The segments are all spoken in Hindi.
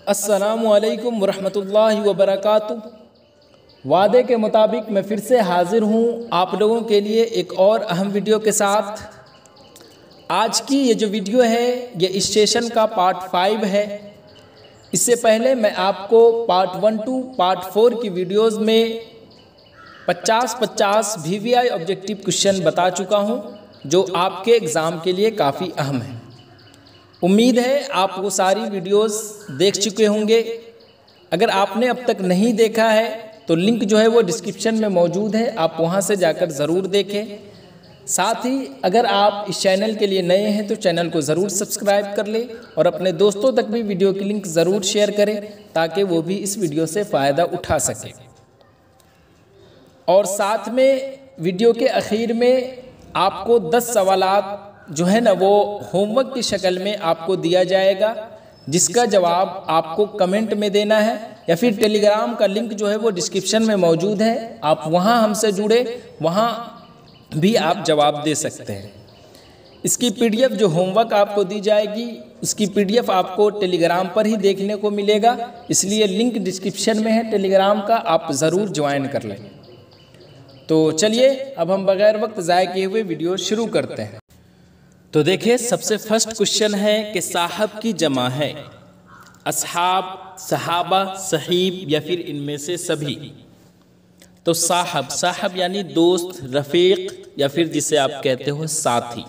अस्सलामुअलैकुम वरहमतुल्लाहि वबरकातुहू। वादे के मुताबिक मैं फिर से हाज़िर हूँ आप लोगों के लिए एक और अहम वीडियो के साथ। आज की ये जो वीडियो है ये इस सेशन का पार्ट 5 है। इससे पहले मैं आपको पार्ट 1 to पार्ट 4 की वीडियोज़ में 50-50 VVI ऑब्जेक्टिव क्वेश्चन बता चुका हूँ जो आपके एग्ज़ाम के लिए काफ़ी अहम है। उम्मीद है आप वो सारी वीडियोस देख चुके होंगे। अगर आपने अब तक नहीं देखा है तो लिंक जो है वो डिस्क्रिप्शन में मौजूद है, आप वहां से जाकर ज़रूर देखें। साथ ही अगर आप इस चैनल के लिए नए हैं तो चैनल को ज़रूर सब्सक्राइब कर लें और अपने दोस्तों तक भी वीडियो की लिंक ज़रूर शेयर करें ताकि वो भी इस वीडियो से फ़ायदा उठा सकें। और साथ में वीडियो के आखिर में आपको 10 सवालात जो है ना वो होमवर्क की शक्ल में आपको दिया जाएगा, जिसका जवाब आपको कमेंट में देना है या फिर टेलीग्राम का लिंक जो है वो डिस्क्रिप्शन में मौजूद है, आप वहां हमसे जुड़े, वहां भी आप जवाब दे सकते हैं। इसकी PDF जो होमवर्क आपको दी जाएगी उसकी PDF आपको टेलीग्राम पर ही देखने को मिलेगा, इसलिए लिंक डिस्क्रिप्शन में है टेलीग्राम का, आप ज़रूर ज्वाइन कर लें। तो चलिए अब हम बगैर वक्त ज़ाय किए हुए वीडियो शुरू करते हैं। तो देखिए सबसे फर्स्ट क्वेश्चन है कि साहब की जमा है असहाब, सहाबा, सहीब या फिर इनमें से सभी। तो साहब, साहब यानी दोस्त, रफ़ीक या फिर जिसे आप कहते हो साथी।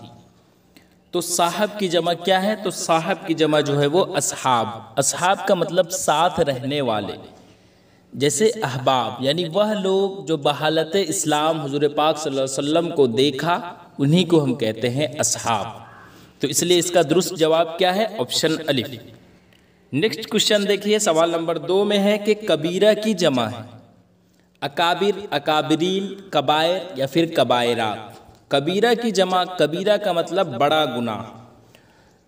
तो साहब की जमा क्या है? तो साहब की जमा जो है वो असहाब। असहाब का मतलब साथ रहने वाले, जैसे अहबाब यानी वह लोग जो बहालत इस्लाम हुजूर पाक सल्लल्लाहु अलैहि वसल्लम को देखा, उन्हीं को हम कहते हैं असहाब। तो इसलिए इसका दुरुस्त जवाब क्या है? ऑप्शन अलिफ। नेक्स्ट क्वेश्चन देखिए, सवाल नंबर 2 में है कि कबीरा की जमा है अकाबिर, अकाबिरीन, कबायर या फिर कबायरात। कबीरा की जमा, कबीरा का मतलब बड़ा गुनाह,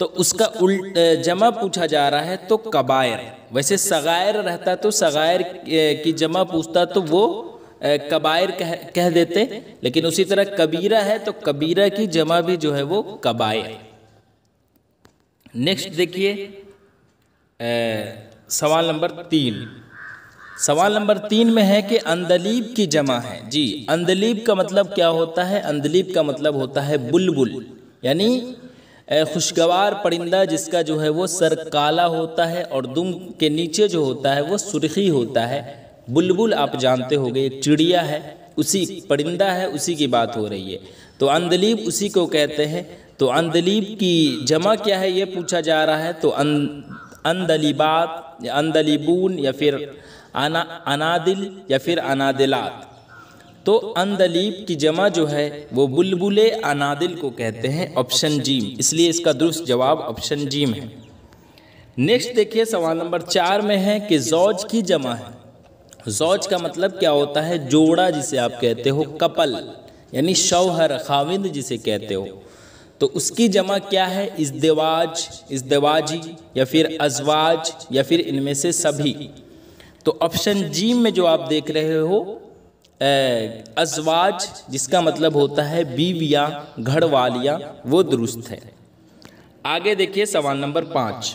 तो उसका जमा पूछा जा रहा है तो कबायर। वैसे सगायर रहता तो सगायर की जमा पूछता तो वो कबायर कह देते, लेकिन उसी तरह कबीरा है तो कबीरा की जमा भी जो है वो कबायर। नेक्स्ट देखिए सवाल नंबर 3। सवाल नंबर 3 में है कि अंदलीब की जमा है। जी, अंदलीब का मतलब क्या होता है? अंदलीब का मतलब होता है बुलबुल, यानी खुशगवार परिंदा जिसका जो है वो सर काला होता है और दुम के नीचे जो होता है वो सुर्खी होता है। बुलबुल आप जानते होंगे एक चिड़िया है, उसी परिंदा है, उसी की बात हो रही है। तो अंदलीब उसी को कहते हैं। तो अंदलीब की जमा क्या है ये पूछा जा रहा है। तो अंदलीबात या अंदलीबून या फिर अनादिल या फिर अनादिलात। तो अंदलीब की जमा जो है वो बुलबुले अनादिल को कहते हैं, ऑप्शन जीम। इसलिए इसका दुरुस्त जवाब ऑप्शन जीम है। नेक्स्ट देखिए सवाल नंबर 4 में है कि जौज की जमा है। जौज का मतलब क्या होता है? जोड़ा जिसे आप कहते हो, कपल यानी शौहर, खाविंद जिसे कहते हो। तो उसकी जमा क्या है? इज़्दिवाज, इज़्दिवाजी या फिर अज़वाज या फिर इनमें से सभी। तो ऑप्शन जीम में जो आप देख रहे हो अज़वाज, जिसका मतलब होता है बीवियाँ, घरवालियाँ, वो दुरुस्त है। आगे देखिए सवाल नंबर 5।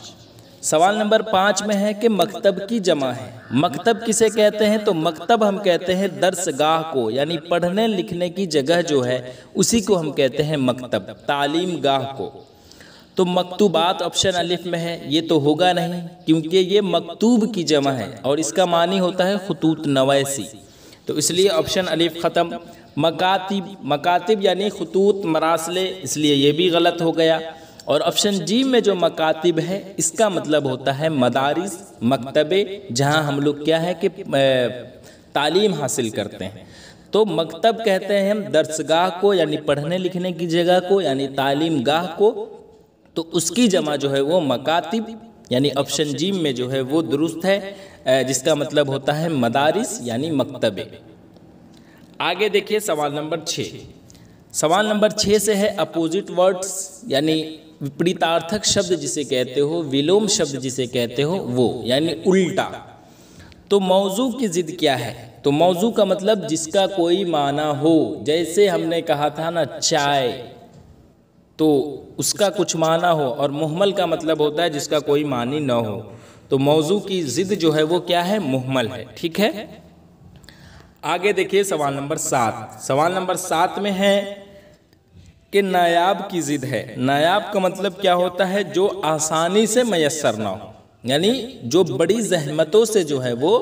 सवाल नंबर 5 में है कि मकतब की जमा है। मकतब किसे कहते हैं? तो मकतब हम कहते हैं दर्सगाह को, यानी पढ़ने लिखने की जगह जो है उसी को हम कहते हैं मकतब, तालीम गाह को। तो मकतूबात ऑप्शन अलिफ में है, ये तो होगा नहीं क्योंकि ये मकतूब की जमा है और इसका मानी होता है खुतूत नवैसी, तो इसलिए ऑप्शन अलिफ ख़त्म। मकातिब, मकातिब यानी खुतूत मरासले, इसलिए ये भी गलत हो गया। और ऑप्शन जी में जो मकातिब है इसका मतलब होता है मदारिस, मकतबे, जहां हम लोग क्या है कि तालीम हासिल करते हैं। तो मकतब कहते हैं हम दर्सगाह को, यानी पढ़ने लिखने की जगह को, यानी तालीम गाह को। तो उसकी जमा जो है वो मकातिब, यानी ऑप्शन जी में जो है वो दुरुस्त है, जिसका मतलब होता है मदारिस यानी मकतबे। आगे देखिए सवाल नंबर 6। सवाल नंबर 6 से है अपोजिट वर्ड्स, यानी विपरीतार्थक शब्द जिसे कहते हो, विलोम शब्द जिसे कहते हो वो, यानी उल्टा। तो मौजू की जिद क्या है? तो मौजू का मतलब जिसका कोई माना हो, जैसे हमने कहा था ना चाय, तो उसका कुछ माना हो, और मुहमल का मतलब होता है जिसका कोई मानी न हो। तो मौजू की जिद जो है वो क्या है, मुहमल है। ठीक है, आगे देखिए सवाल नंबर 7। सवाल नंबर 7 में है कि नायाब की जिद है। नायाब का मतलब क्या होता है, जो आसानी से मयस्सर ना हो, यानी जो बड़ी जहमतों से जो है वो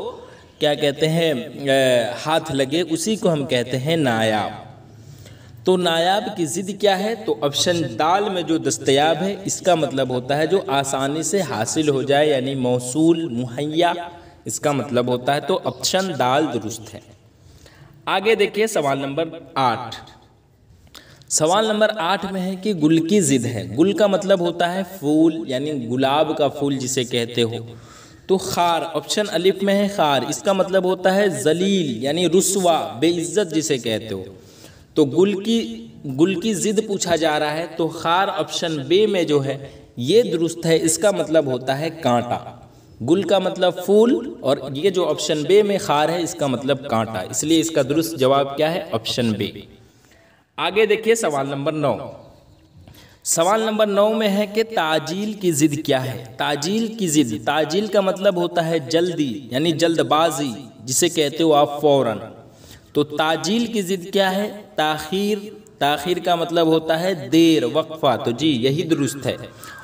क्या कहते हैं हाथ लगे, उसी को हम कहते हैं नायाब। तो नायाब की जिद क्या है, तो ऑप्शन दाल में जो दस्तयाब है इसका मतलब होता है जो आसानी से हासिल हो जाए, यानी मौसूल मुहैया, इसका मतलब होता है। तो ऑप्शन दाल दुरुस्त है। आगे देखिए सवाल नंबर 8। सवाल नंबर 8 में है कि गुल की जिद है। गुल का मतलब होता है फूल, यानी गुलाब का फूल जिसे कहते हो। तो खार, ऑप्शन अलिफ में है खार, इसका मतलब होता है जलील, यानी रुस्वा, बेइज्जत जिसे कहते हो। तो गुल की जिद पूछा जा रहा है, तो खार ऑप्शन बे में जो है ये दुरुस्त है, इसका मतलब होता है कांटा। गुल का मतलब फूल और ये जो ऑप्शन बे में खार है इसका मतलब कांटा, इसलिए इसका दुरुस्त जवाब क्या है, ऑप्शन बे। आगे देखिए सवाल नंबर 9। सवाल नंबर 9 में है कि ताजील की जिद क्या है। ताजील की जिद, ताजील का मतलब होता है जल्दी, यानी जल्दबाजी जिसे कहते हो आप फौरन। तो ताजील की जिद क्या है, ताखीर। ताखीर का मतलब होता है देर, वक्फा। तो जी यही दुरुस्त है।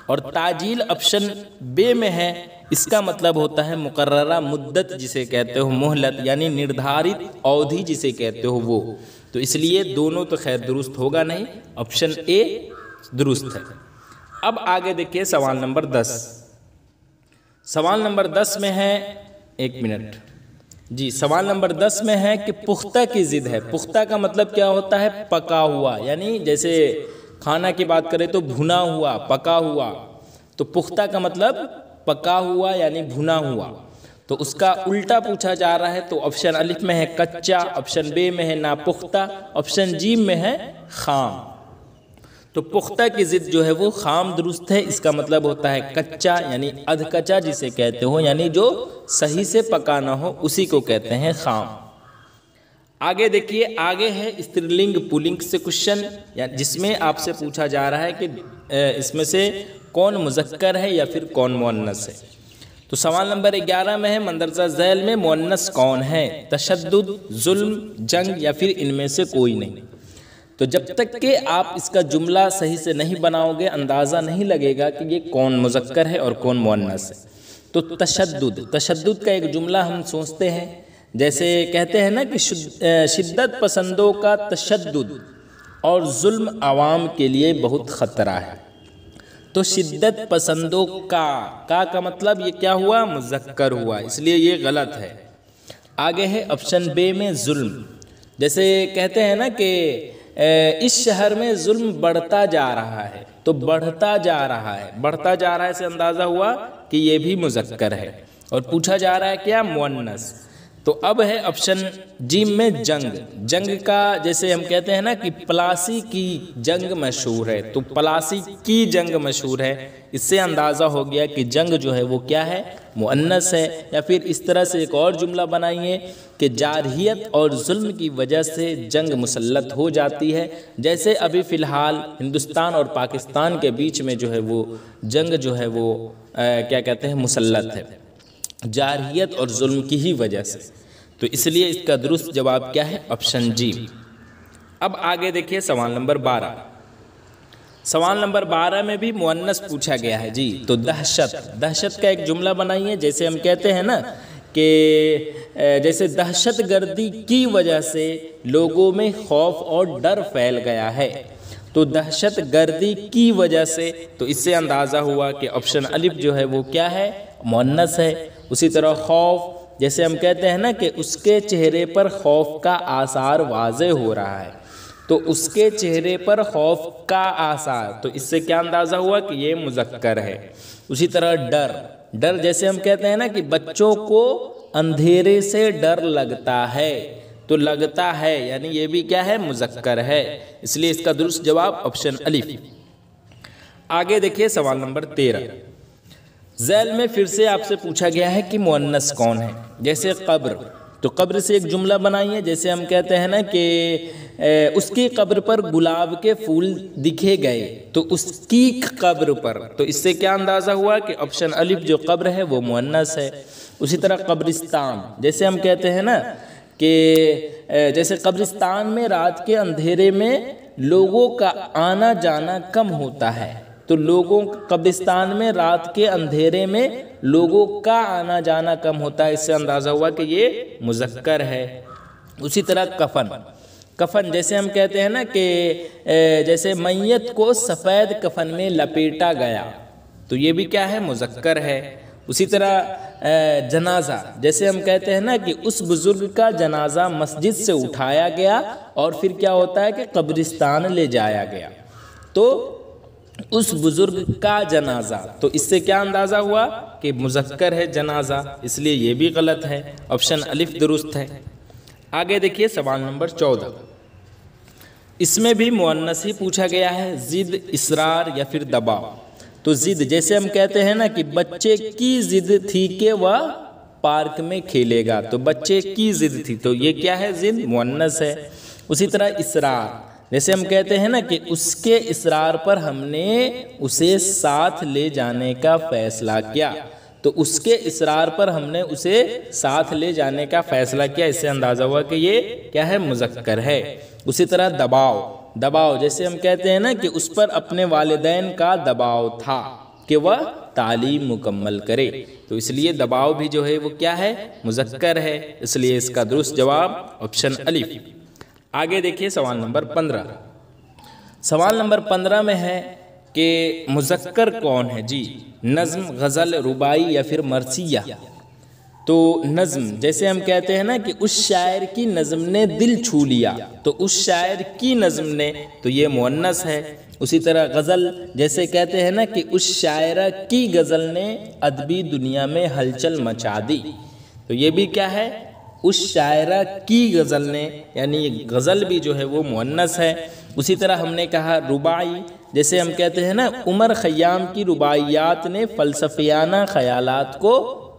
और ताजील ऑप्शन बे में है, इसका मतलब होता है मुकर्ररा मुद्दत जिसे कहते हो, मोहलत, यानी निर्धारित अवधि जिसे कहते हो वो। तो इसलिए दोनों तो खैर दुरुस्त होगा नहीं, ऑप्शन ए दुरुस्त है। अब आगे देखिए सवाल नंबर 10। सवाल नंबर 10 में है, एक मिनट जी, सवाल नंबर 10 में है कि पुख्ता की जिद है। पुख्ता का मतलब क्या होता है, पका हुआ, यानी जैसे खाना की बात करें तो भुना हुआ, पका हुआ। तो पुख्ता का मतलब पका हुआ यानी भुना हुआ। तो उसका उल्टा पूछा जा रहा है, तो ऑप्शन अलिफ में है कच्चा, ऑप्शन बे में है नापुख्ता, ऑप्शन जी में है खाम। तो पुख्ता की जिद जो है वो खाम दुरुस्त है, इसका मतलब होता है कच्चा, यानी अधकच्चा जिसे कहते हो, यानी जो सही से पका ना हो उसी को कहते हैं खाम। आगे देखिए, आगे है स्त्रीलिंग पुल्लिंग से क्वेश्चन, जिसमें आपसे पूछा जा रहा है कि इसमें से कौन मुज़क्कर है या फिर कौन मुअन्नस है। तो सवाल नंबर 11 में है मंदरजा झैल में मुअन्नस कौन है, तशद्दुद, जुल्म, जंग या फिर इनमें से कोई नहीं। तो जब तक कि आप इसका जुमला सही से नहीं बनाओगे अंदाज़ा नहीं लगेगा कि ये कौन मुज़क्कर है और कौन मुअन्नस है। तो तशद्दुद, तशद्दुद का एक जुमला हम सोचते हैं, जैसे कहते हैं ना कि शिद्दत पसंदों का तशद्दुद और जुल्म आवाम के लिए बहुत ख़तरा है। तो शिद्दत पसंदों का मतलब ये क्या हुआ, मुज़क्कर हुआ, इसलिए ये गलत है। आगे है ऑप्शन बे में जुल्म। जैसे कहते हैं ना कि इस शहर में जुल्म बढ़ता जा रहा है, तो बढ़ता जा रहा है, बढ़ता जा रहा है से अंदाज़ा हुआ कि ये भी मुज़क्कर है। और पूछा जा रहा है क्या, मुअन्नस। तो अब है ऑप्शन जीम में जंग। जंग का जैसे हम कहते हैं ना कि पलासी की जंग मशहूर है, तो पलासी की जंग मशहूर है, इससे अंदाज़ा हो गया कि जंग जो है वो क्या है, मुअन्नस है। या फिर इस तरह से एक और जुमला बनाइए कि जारहियत और जुल्म की वजह से जंग मुसल्लत हो जाती है। जैसे अभी फ़िलहाल हिंदुस्तान और पाकिस्तान के बीच में जो है वो जंग जो है वो क्या कहते हैं, मुसल्लत है, जारहियत और जुल्म की ही वजह से। तो इसलिए इसका दुरुस्त जवाब क्या है, ऑप्शन जी। अब आगे देखिए सवाल नंबर 12। सवाल नंबर 12 में भी मुअन्नस पूछा गया है जी। तो दहशत, दहशत का एक जुमला बनाइए। जैसे हम कहते हैं ना कि जैसे दहशत गर्दी की वजह से लोगों में खौफ और डर फैल गया है। तो दहशत गर्दी की वजह से, तो इससे अंदाज़ा हुआ कि ऑप्शन अलिफ जो है वो क्या है, मुअन्नस है। उसी तरह खौफ, जैसे हम कहते हैं ना कि उसके चेहरे पर खौफ का आसार वाज़े हो रहा है, तो उसके चेहरे पर खौफ का आसार, तो इससे क्या अंदाज़ा हुआ कि ये मुज़क्कर है। उसी तरह डर, डर जैसे हम कहते हैं ना कि बच्चों को अंधेरे से डर लगता है, तो लगता है यानी ये भी क्या है, मुज़क्कर है, इसलिए इसका दुरुस्त जवाब ऑप्शन अलिफ। आगे देखिए सवाल नंबर 13। झैल में फिर से आपसे पूछा गया है कि मुअन्नस कौन है। जैसे कब्र, तो कब्र से एक जुमला बनाइए, जैसे हम कहते हैं ना कि उसकी कब्र पर गुलाब के फूल दिखे गए, तो उसकी कब्र पर, तो इससे क्या अंदाज़ा हुआ कि ऑप्शन अलिफ जो कब्र है वो मुअन्नस है। उसी तरह कब्रिस्तान, जैसे हम कहते हैं ना कि जैसे कब्रिस्तान में रात के अंधेरे में लोगों का आना जाना कम होता है, तो लोगों कब्रिस्तान में रात के अंधेरे में लोगों का आना जाना कम होता है, इससे अंदाज़ा हुआ कि ये मुज़क्कर है। उसी तरह कफन, कफन जैसे हम कहते हैं ना कि जैसे मैयत को सफ़ेद कफन में लपेटा गया, तो ये भी क्या है, मुज़क्कर है। उसी तरह जनाजा, जैसे हम कहते हैं ना कि उस बुज़ुर्ग का जनाजा मस्जिद से उठाया गया और फिर क्या होता है कि कब्रिस्तान ले जाया गया, तो उस बुज़ुर्ग का जनाजा, तो इससे क्या अंदाज़ा हुआ कि मुज़क्कर है जनाजा, इसलिए ये भी गलत है, ऑप्शन अलिफ दुरुस्त है। आगे देखिए सवाल नंबर 14, इसमें भी मुअन्नस ही पूछा गया है, ज़िद, इसरार या फिर दबाव। तो ज़िद, जैसे हम कहते हैं ना कि बच्चे की ज़िद थी कि वह पार्क में खेलेगा, तो बच्चे की ज़िद थी, तो ये क्या है, ज़िद मुअन्नस है। उसी तरह इसरार, जैसे हम कहते हैं ना कि उसके इसरार पर हमने उसे साथ ले जाने का फैसला किया, तो उसके इसरार पर हमने उसे साथ ले जाने का फैसला किया, इससे अंदाज़ा हुआ कि ये क्या है, मुज़क्कर है। उसी तरह दबाव, दबाव जैसे हम कहते हैं ना कि उस पर अपने वालिदैन का दबाव था कि वह तालीम मुकम्मल करे, तो इसलिए दबाव भी जो है वो क्या है, मुज़क्कर है, इसलिए इसका दुरुस्त जवाब ऑप्शन अलिफ। आगे देखिए सवाल नंबर 15, सवाल नंबर 15 में है कि मुज़क्कर कौन है जी, नज़्म, गज़ल, रुबाई या फिर मरसिया। तो नज़्म, जैसे हम कहते हैं ना कि उस शायर की नज़्म ने दिल छू लिया, तो उस शायर की नज़्म ने, तो ये मुअन्नस है। उसी तरह गज़ल, जैसे कहते हैं ना कि उस शायरा की गज़ल ने अदबी दुनिया में हलचल मचा दी, तो ये भी क्या है, उस शायरा की गज़ल ने, यानी गज़ल भी जो है वो मुअन्नस है। उसी तरह हमने कहा रुबाई, जैसे हम कहते हैं ना उमर खयाम की रुबाइयात ने फ़लसफ़ियाना ख़यालात को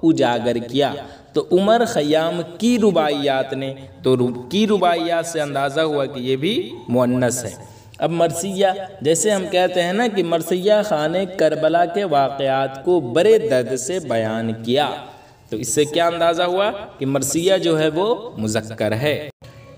उजागर किया, तो उमर खयाम की रुबाइयात ने, तो की रुबाइयात से अंदाज़ा हुआ कि ये भी मुअन्नस है। अब मरसिया, जैसे हम कहते हैं ना कि मरसिया खान ने करबला के वाक़यात को बड़े दर्द से बयान किया, तो इससे क्या अंदाज़ा हुआ कि मरसिया जो है वो मुज़क्कर है।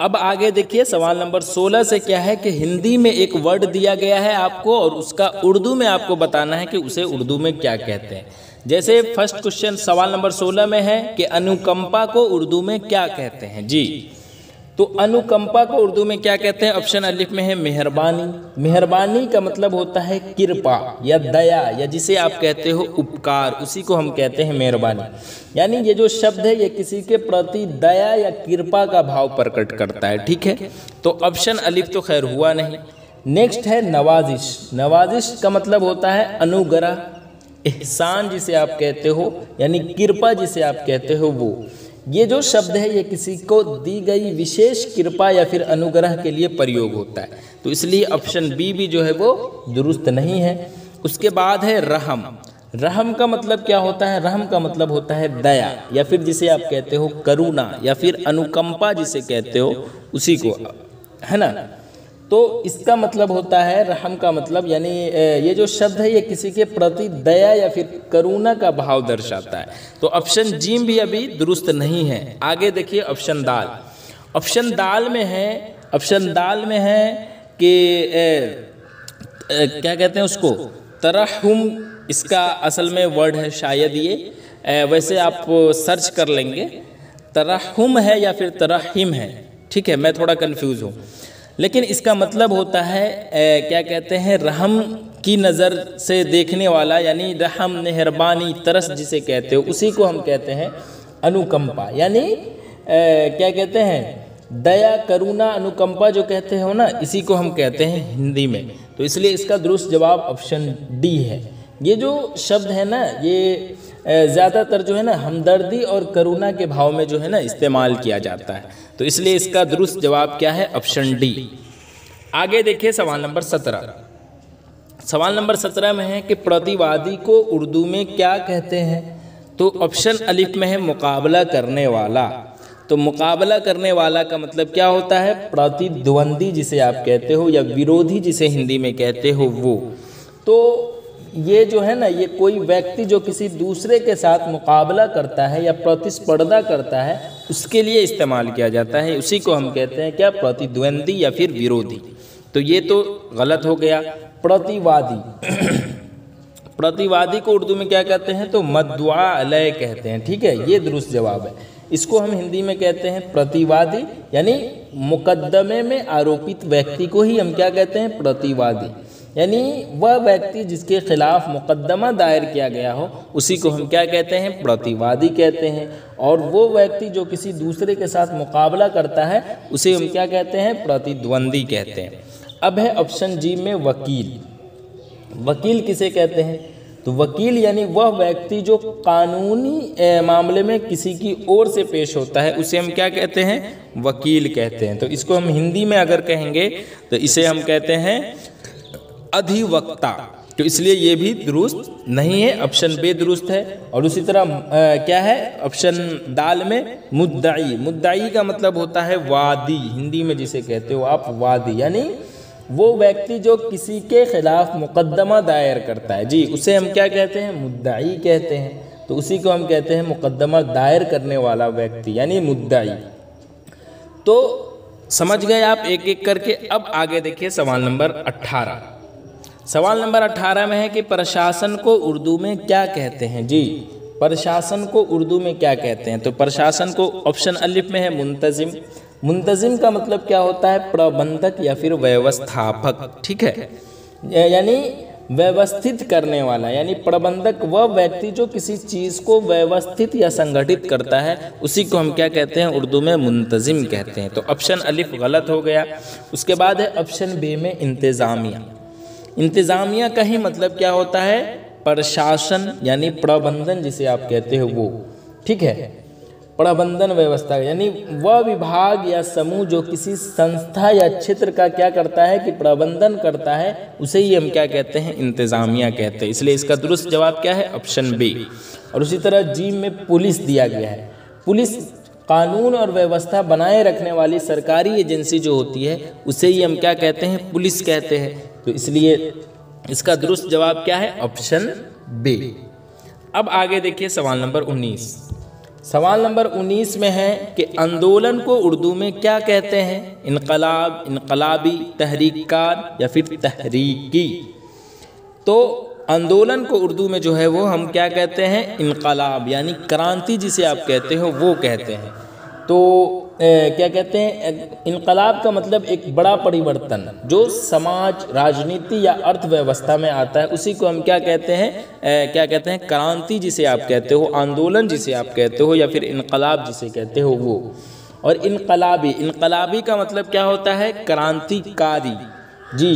अब आगे देखिए सवाल नंबर 16 से क्या है कि हिंदी में एक वर्ड दिया गया है आपको और उसका उर्दू में आपको बताना है कि उसे उर्दू में क्या कहते हैं। जैसे फर्स्ट क्वेश्चन सवाल नंबर 16 में है कि अनुकंपा को उर्दू में क्या कहते हैं जी, तो अनुकंपा को उर्दू में क्या कहते हैं, ऑप्शन अलिफ में है मेहरबानी। मेहरबानी का मतलब होता है कृपा या दया, या जिसे आप कहते हो उपकार, उसी को हम कहते हैं मेहरबानी। यानी ये जो शब्द है ये किसी के प्रति दया या कृपा का भाव प्रकट करता है, ठीक है, तो ऑप्शन अलिफ तो खैर हुआ नहीं। नेक्स्ट है नवाजिश। नवाजिश का मतलब होता है अनुग्रह, एहसान जिसे आप कहते हो, यानी कृपा जिसे आप कहते हो वो। ये जो शब्द है ये किसी को दी गई विशेष कृपा या फिर अनुग्रह के लिए प्रयोग होता है, तो इसलिए ऑप्शन बी भी जो है वो दुरुस्त नहीं है। उसके बाद है रहम। रहम का मतलब क्या होता है, रहम का मतलब होता है दया, या फिर जिसे आप कहते हो करुणा, या फिर अनुकंपा जिसे कहते हो उसी को, है ना। तो इसका मतलब होता है रहम का मतलब, यानी ये जो शब्द है ये किसी के प्रति दया या फिर करुणा का भाव दर्शाता है, तो ऑप्शन जीम भी अभी दुरुस्त नहीं है। आगे देखिए ऑप्शन दाल। ऑप्शन दाल में है, ऑप्शन दाल में है कि क्या कहते हैं उसको, तरहुम, इसका असल में वर्ड है शायद ये, वैसे आप सर्च कर लेंगे, तरहुम है या फिर तरहिम है, ठीक है, मैं थोड़ा कंफ्यूज हूँ, लेकिन इसका मतलब होता है क्या कहते हैं, रहम की नज़र से देखने वाला, यानी रहम, मेहरबानी, तरस जिसे कहते हो उसी को हम कहते हैं अनुकंपा, यानी क्या कहते हैं, दया, करुणा, अनुकंपा जो कहते हो ना, इसी को हम कहते हैं हिंदी में, तो इसलिए इसका दुरुस्त जवाब ऑप्शन डी है। ये जो शब्द है ना ये ज़्यादातर जो है ना हमदर्दी और करुणा के भाव में जो है ना इस्तेमाल किया जाता है, तो इसलिए इसका दुरुस्त जवाब क्या है, ऑप्शन डी। आगे देखिए सवाल नंबर 17। सवाल नंबर 17 में है कि प्रतिवादी को उर्दू में क्या कहते हैं, तो ऑप्शन अलिफ में है मुकाबला करने वाला। तो मुकाबला करने वाला का मतलब क्या होता है? प्रतिद्वंदी जिसे आप कहते हो, या विरोधी जिसे हिंदी में कहते हो वो। तो ये जो है ना, ये कोई व्यक्ति जो किसी दूसरे के साथ मुकाबला करता है या प्रतिस्पर्धा करता है, उसके लिए इस्तेमाल किया जाता है। उसी को हम कहते हैं क्या? प्रतिद्वंदी या फिर विरोधी। तो ये तो गलत हो गया। प्रतिवादी प्रतिवादी को उर्दू में क्या कहते हैं? तो मद्दुआ अलैह कहते हैं। ठीक है, ये दुरुस्त जवाब है। इसको हम हिंदी में कहते हैं प्रतिवादी, यानी मुकदमे में आरोपित व्यक्ति को ही हम क्या कहते हैं? प्रतिवादी। यानी वह व्यक्ति जिसके खिलाफ मुकदमा दायर किया गया हो, उसी को हम क्या कहते हैं? प्रतिवादी कहते हैं। और वो व्यक्ति जो किसी दूसरे के साथ मुकाबला करता है, उसे हम क्या कहते हैं? प्रतिद्वंदी कहते हैं। अब है ऑप्शन जी में वकील। वकील किसे कहते हैं? तो वकील यानी वह व्यक्ति जो कानूनी मामले में किसी की ओर से पेश होता है, उसे हम क्या कहते हैं? वकील कहते हैं। तो इसको हम हिंदी में अगर कहेंगे तो इसे हम कहते हैं अधिवक्ता। तो इसलिए ये भी दुरुस्त नहीं है, ऑप्शन बे दुरुस्त है। और उसी तरह क्या है ऑप्शन दाल में? मुद्दाई। मुद्दाई का मतलब होता है वादी, हिंदी में जिसे कहते हो आप वादी, यानी वो व्यक्ति जो किसी के खिलाफ मुकदमा दायर करता है, जी, उसे हम क्या कहते हैं? मुद्दाई कहते हैं। तो उसी को हम कहते हैं मुकदमा दायर करने वाला व्यक्ति, यानी मुद्दाई। तो समझ गए आप एक एक करके। अब आगे देखिए सवाल नंबर 18। सवाल नंबर 18 में है कि प्रशासन को उर्दू में क्या कहते हैं? जी, प्रशासन को उर्दू में क्या कहते हैं? तो प्रशासन को ऑप्शन अलिफ में है मुंतजिम। मुंतजिम का मतलब क्या होता है? प्रबंधक या फिर व्यवस्थापक। ठीक है, यानी व्यवस्थित करने वाला, यानी प्रबंधक वह व्यक्ति जो किसी चीज़ को व्यवस्थित या संगठित करता है, उसी को हम क्या कहते हैं? उर्दू में मुंतजिम कहते हैं। तो ऑप्शन अलिफ गलत हो गया। उसके बाद है ऑप्शन बे में इंतज़ामिया। इंतज़ामिया का ही मतलब क्या होता है? प्रशासन यानी प्रबंधन जिसे आप कहते हो वो। ठीक है, प्रबंधन व्यवस्था, यानी वह विभाग या समूह जो किसी संस्था या क्षेत्र का क्या करता है? कि प्रबंधन करता है, उसे ही हम क्या कहते हैं? इंतज़ामिया कहते हैं। इसलिए इसका दुरुस्त जवाब क्या है? Option B. और उसी तरह जी में पुलिस दिया गया है। पुलिस कानून और व्यवस्था बनाए रखने वाली सरकारी एजेंसी जो होती है, उसे ही हम क्या कहते हैं? पुलिस कहते हैं। तो इसलिए इसका दुरुस्त जवाब क्या है? Option B. अब आगे देखिए सवाल नंबर 19। सवाल नंबर 19 में है कि आंदोलन को उर्दू में क्या कहते हैं? इनकलाब, इनकलाबी, तहरीककार या फिर तहरीकी। तो आंदोलन को उर्दू में जो है वो हम क्या कहते हैं? इनकलाब, यानी क्रांति जिसे आप कहते हो वो कहते हैं। तो क्या कहते हैं? इनकलाब का मतलब एक बड़ा परिवर्तन जो समाज, राजनीति या अर्थव्यवस्था में आता है, उसी को हम क्या कहते हैं? क्या कहते हैं? क्रांति जिसे आप कहते हो, आंदोलन जिसे आप कहते हो, या फिर इनकलाब जिसे कहते हो वो। और इनकलाबी, इनकलाबी का मतलब क्या होता है? क्रांतिकारी। जी,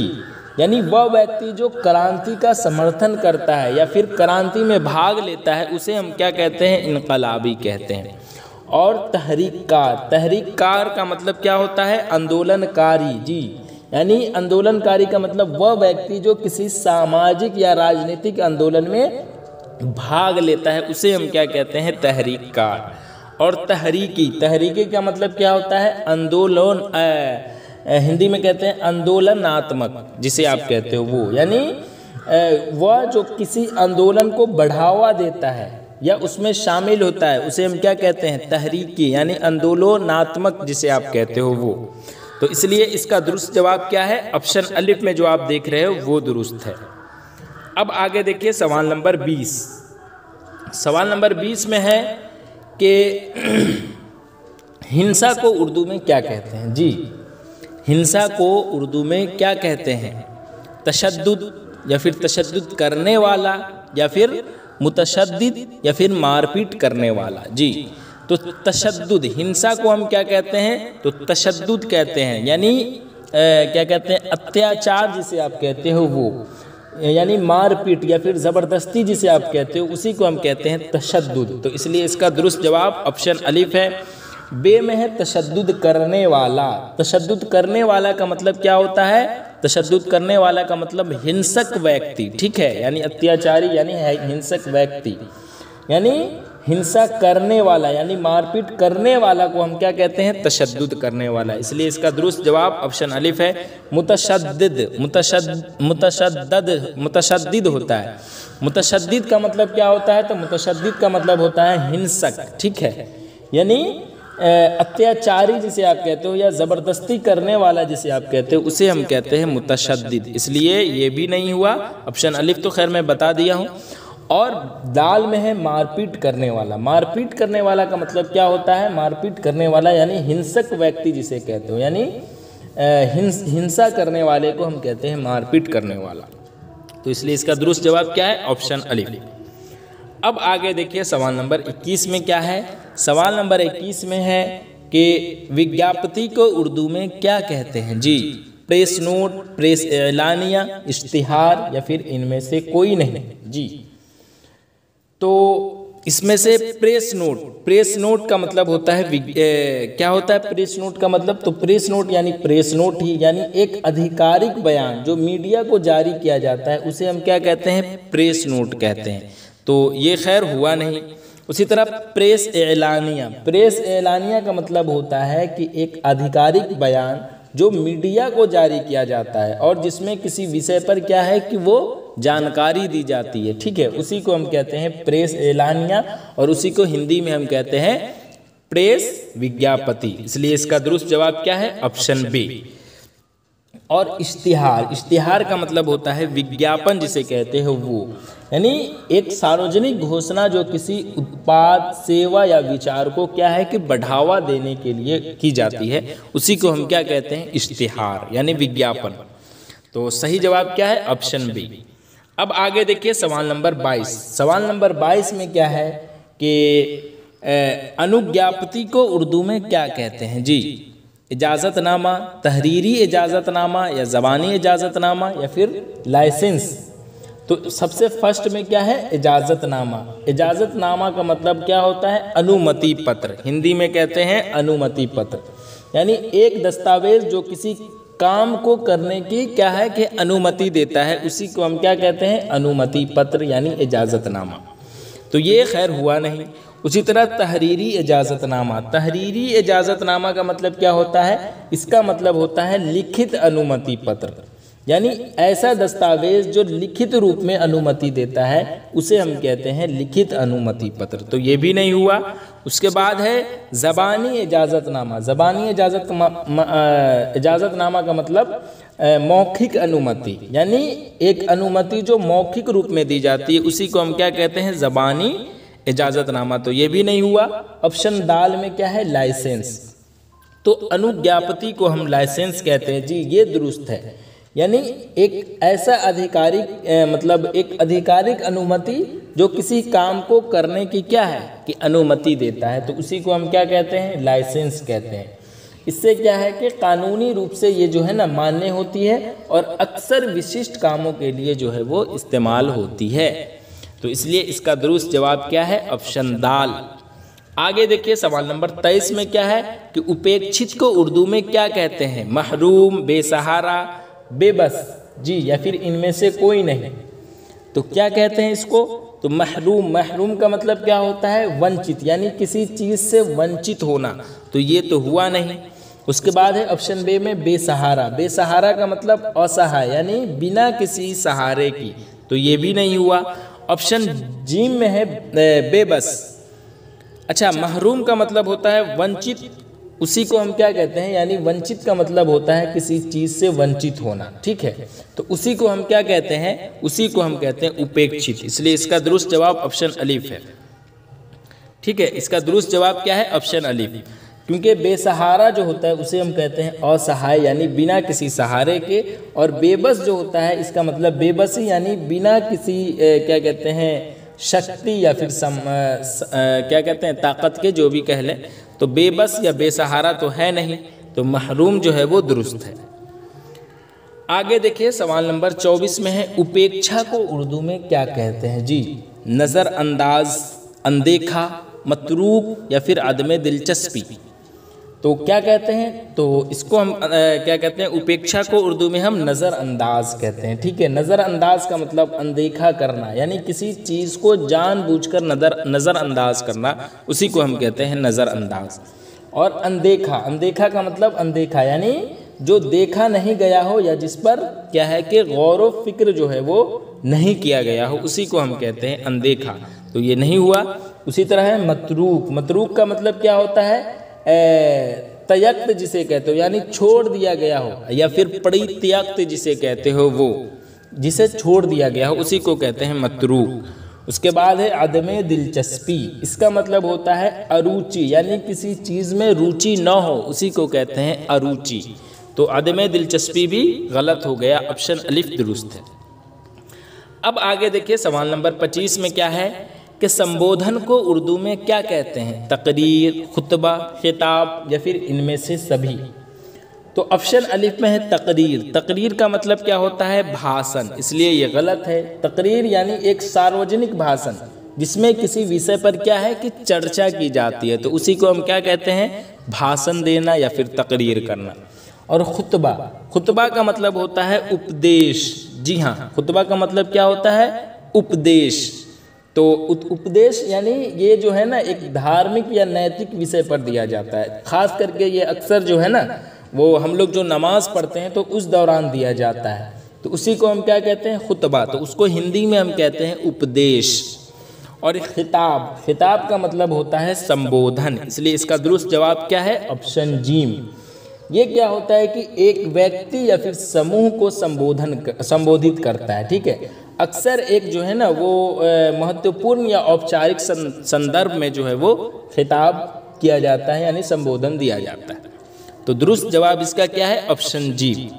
यानी वह व्यक्ति जो क्रांति का समर्थन करता है या फिर क्रांति में भाग लेता है, उसे हम क्या कहते हैं? इनकलाबी कहते हैं। और तहरीककार, तहरीककार का मतलब क्या होता है? आंदोलनकारी। जी, यानी आंदोलनकारी का मतलब वह व्यक्ति जो किसी सामाजिक या राजनीतिक आंदोलन में भाग लेता है, उसे हम क्या कहते हैं? तहरीककार। और तहरीकी, तहरीकी का मतलब क्या होता है? आंदोलन, हिंदी में कहते हैं आंदोलनात्मक जिसे आप कहते हो वो, यानी वह जो किसी आंदोलन को बढ़ावा देता है या उसमें शामिल होता है, उसे हम क्या कहते हैं? तहरीकी, यानी आंदोलनात्मक जिसे आप कहते हो वो। तो इसलिए इसका दुरुस्त जवाब क्या है? ऑप्शन अलिफ में जो आप देख रहे हो वो दुरुस्त है। अब आगे देखिए सवाल नंबर 20। सवाल नंबर 20 में है कि हिंसा को उर्दू में क्या कहते हैं? जी, हिंसा को उर्दू में क्या कहते हैं? तशद्दुद, या फिर तशद्दुद करने वाला, या फिर मुतशद्दिद, या फिर मारपीट करने वाला। जी, तो तशद्दुद, हिंसा को हम क्या कहते हैं? तो तशद्दुद कहते हैं, यानी क्या कहते हैं? अत्याचार जिसे आप कहते हो वो, यानी मारपीट या फिर ज़बरदस्ती जिसे आप कहते हो, उसी को हम कहते हैं तशद्दुद। तो इसलिए इसका दुरुस्त जवाब ऑप्शन अलिफ है। बे में है तशद्दुद करने वाला। तशद्दुद करने वाला का मतलब क्या होता है? तशद्दुद करने वाला का मतलब हिंसक व्यक्ति। ठीक है, यानी अत्याचारी, यानी हिंसक व्यक्ति, यानी हिंसा करने वाला यानी मारपीट करने वाला को हम क्या कहते हैं? तशद्दुद करने वाला। इसलिए इसका दुरुस्त जवाब ऑप्शन अलिफ है, मुतशद्दिद। मुतशद्दिद होता है। मुतशद्दिद का मतलब क्या होता है? तो मुतशद्दिद का मतलब होता है हिंसक, ठीक है, यानी अत्याचारी जिसे आप कहते हो या ज़बरदस्ती करने वाला जिसे आप कहते हो उसे हम कहते हैं मुतशद्दिद। इसलिए ये भी नहीं हुआ। ऑप्शन अलिफ तो खैर मैं बता दिया हूँ। और दाल में है मारपीट करने वाला। मारपीट करने वाला का मतलब क्या होता है? मारपीट करने वाला यानी हिंसक व्यक्ति जिसे कहते हो, यानी हिंसा करने वाले को हम कहते हैं मारपीट करने वाला। तो इसलिए इसका दुरुस्त जवाब क्या है? ऑप्शन अलिफ। अब आगे देखिए सवाल नंबर 21 में क्या है। सवाल नंबर 21 में है कि विज्ञापति को उर्दू में क्या कहते हैं? जी, प्रेस नोट, प्रेस एलानिया, इश्तिहार या फिर इनमें से कोई नहीं। जी, तो इसमें से प्रेस नोट। प्रेस नोट का मतलब होता है क्या होता है प्रेस नोट का मतलब? तो प्रेस नोट यानी प्रेस नोट ही, यानी एक आधिकारिक बयान जो मीडिया को जारी किया जाता है उसे हम क्या कहते हैं? प्रेस नोट कहते हैं। तो ये खैर हुआ नहीं। उसी तरह प्रेस एलानिया। प्रेस एलानिया का मतलब होता है कि एक आधिकारिक बयान जो मीडिया को जारी किया जाता है और जिसमें किसी विषय पर क्या है कि वो जानकारी दी जाती है, ठीक है, उसी को हम कहते हैं प्रेस एलानिया और उसी को हिंदी में हम कहते हैं प्रेस विज्ञापति। इसलिए इसका दुरुस्त जवाब क्या है? Option B. और इश्तिहार। इश्तिहार का मतलब होता है विज्ञापन जिसे कहते हैं वो, यानी एक सार्वजनिक घोषणा जो किसी उत्पाद, सेवा या विचार को क्या है कि बढ़ावा देने के लिए की जाती है, उसी को हम क्या कहते हैं? इश्तिहार यानी विज्ञापन। तो सही जवाब क्या है? Option B. अब आगे देखिए सवाल नंबर 22। सवाल नंबर 22 में क्या है कि अनुज्ञापति को उर्दू में क्या कहते हैं? जी, इजाज़तनामा, तहरीरी इजाज़तनामा या ज़बानी इजाज़तनामा या फिर लाइसेंस। तो सबसे फर्स्ट में क्या है? इजाज़तनामा। इजाज़तनामा का मतलब क्या होता है? अनुमति पत्र। हिंदी में कहते हैं अनुमति पत्र, यानी एक दस्तावेज जो किसी काम को करने की क्या है कि अनुमति देता है, उसी को हम क्या कहते हैं? अनुमति पत्र यानी इजाज़तनामा। तो ये खैर हुआ नहीं। उसी तरह तहरीरी इजाज़तनामा। तहरीरी इजाज़तनामा का मतलब क्या होता है? इसका मतलब होता है लिखित अनुमति पत्र, यानी ऐसा दस्तावेज जो लिखित रूप में अनुमति देता है उसे हम कहते हैं लिखित अनुमति पत्र। तो ये भी नहीं हुआ। उसके बाद है ज़बानी इजाज़तनामा। ज़बानी इजाज़तनामा का मतलब मौखिक अनुमति, यानी एक अनुमति जो मौखिक रूप में दी जाती है उसी को हम क्या कहते हैं? ज़बानी इजाज़तनामा। तो ये भी नहीं हुआ। ऑप्शन दाल में क्या है? लाइसेंस। तो अनुज्ञापति को हम लाइसेंस कहते हैं। जी, ये दुरुस्त है, यानी एक ऐसा आधिकारिक मतलब एक आधिकारिक अनुमति जो किसी काम को करने की क्या है कि अनुमति देता है, तो उसी को हम क्या कहते हैं? लाइसेंस कहते हैं। इससे क्या है कि कानूनी रूप से ये जो है ना मान्य होती है और अक्सर विशिष्ट कामों के लिए जो है वो इस्तेमाल होती है। तो इसलिए इसका दुरुस्त जवाब क्या है? ऑप्शन दाल। आगे देखिए सवाल नंबर 23 में क्या है कि उपेक्षित को उर्दू में क्या कहते हैं? महरूम, बेसहारा, बेबस। जी, या फिर इनमें से कोई नहीं। तो क्या कहते हैं इसको? तो महरूम। महरूम का मतलब क्या होता है? वंचित, यानी किसी चीज़ से वंचित होना। तो ये तो हुआ नहीं। उसके बाद है ऑप्शन बी में बेसहारा। बेसहारा का मतलब असहाय, यानी बिना किसी सहारे की। तो ये भी नहीं हुआ। ऑप्शन जी में है बेबस। अच्छा, महरूम का मतलब होता है वंचित, उसी को हम क्या कहते हैं? यानी वंचित का मतलब होता है किसी चीज़ से वंचित होना, ठीक है। तो उसी को हम क्या कहते हैं? उसी को हम कहते हैं उपेक्षित। इसलिए इसका दुरुस्त जवाब ऑप्शन अलिफ है, ठीक है। इसका दुरुस्त जवाब क्या है? ऑप्शन अलिफ। क्योंकि बेसहारा जो होता है उसे हम कहते हैं असहाय, यानी बिना किसी सहारे के। और बेबस जो होता है इसका मतलब बेबसी, यानी बिना किसी क्या कहते हैं शक्ति या फिर क्या कहते हैं ताकत के, जो भी कह लें। तो बेबस या बेसहारा तो है नहीं, तो महरूम जो है वो दुरुस्त है। आगे देखिए सवाल नंबर 24 में है उपेक्षा को उर्दू में क्या कहते हैं? जी, नज़रअंदाज, अनदेखा, मतरूक या फिर अदम दिलचस्पी। तो क्या कहते हैं, तो इसको हम क्या कहते हैं, उपेक्षा को उर्दू में हम नज़रअंदाज कहते हैं। ठीक है, नज़रअंदाज का मतलब अनदेखा करना, यानी किसी चीज़ को जानबूझकर नज़रअंदाज करना, उसी को हम कहते हैं नज़रअंदाज। और अनदेखा, अनदेखा का मतलब अनदेखा यानी जो देखा नहीं गया हो या जिस पर क्या है कि गौर व फिक्र जो है वो नहीं किया गया हो, उसी को हम कहते हैं अनदेखा। तो ये नहीं हुआ। उसी तरह है मतरूक। मतरूक का मतलब क्या होता है, तयक्त जिसे कहते हो, यानी छोड़ दिया गया हो, या फिर पड़ी त्यक्त जिसे कहते हो, वो जिसे छोड़ दिया गया हो उसी को कहते हैं मतरूक। उसके बाद है अदमे दिलचस्पी। इसका मतलब होता है अरुचि, यानी किसी चीज़ में रुचि न हो, उसी को कहते हैं अरुचि। तो अदमे दिलचस्पी भी गलत हो गया, ऑप्शन अलिफ दुरुस्त है। अब आगे देखिए सवाल नंबर 25 में क्या है कि संबोधन को उर्दू में क्या कहते हैं, तकरीर, खुतबा, खिताब या फिर इनमें से सभी। तो ऑप्शन अलिफ में है तकरीर। तकरीर का मतलब क्या होता है, भाषण, इसलिए ये गलत है। तकरीर यानी एक सार्वजनिक भाषण जिसमें किसी विषय पर क्या है कि चर्चा की जाती है, तो उसी को हम क्या कहते हैं, भाषण देना या फिर तकरीर करना। और खुतबा, खुतबा का मतलब होता है उपदेश। जी हाँ, खुतबा का मतलब क्या होता है, उपदेश। तो उपदेश यानी ये जो है ना एक धार्मिक या नैतिक विषय पर दिया जाता है। खास करके ये अक्सर जो है ना वो हम लोग जो नमाज पढ़ते हैं तो उस दौरान दिया जाता है, तो उसी को हम क्या कहते हैं, खुतबा। तो उसको हिंदी में हम कहते हैं उपदेश। और खिताब, खिताब का मतलब होता है संबोधन, इसलिए इसका दुरुस्त जवाब क्या है, ऑप्शन जीम। ये क्या होता है कि एक व्यक्ति या फिर समूह को संबोधित करता है। ठीक है, अक्सर एक जो है ना वो महत्वपूर्ण या औपचारिक संदर्भ में जो है वो खिताब किया जाता है, यानी संबोधन दिया जाता है। तो दुरुस्त जवाब इसका क्या है, ऑप्शन जी।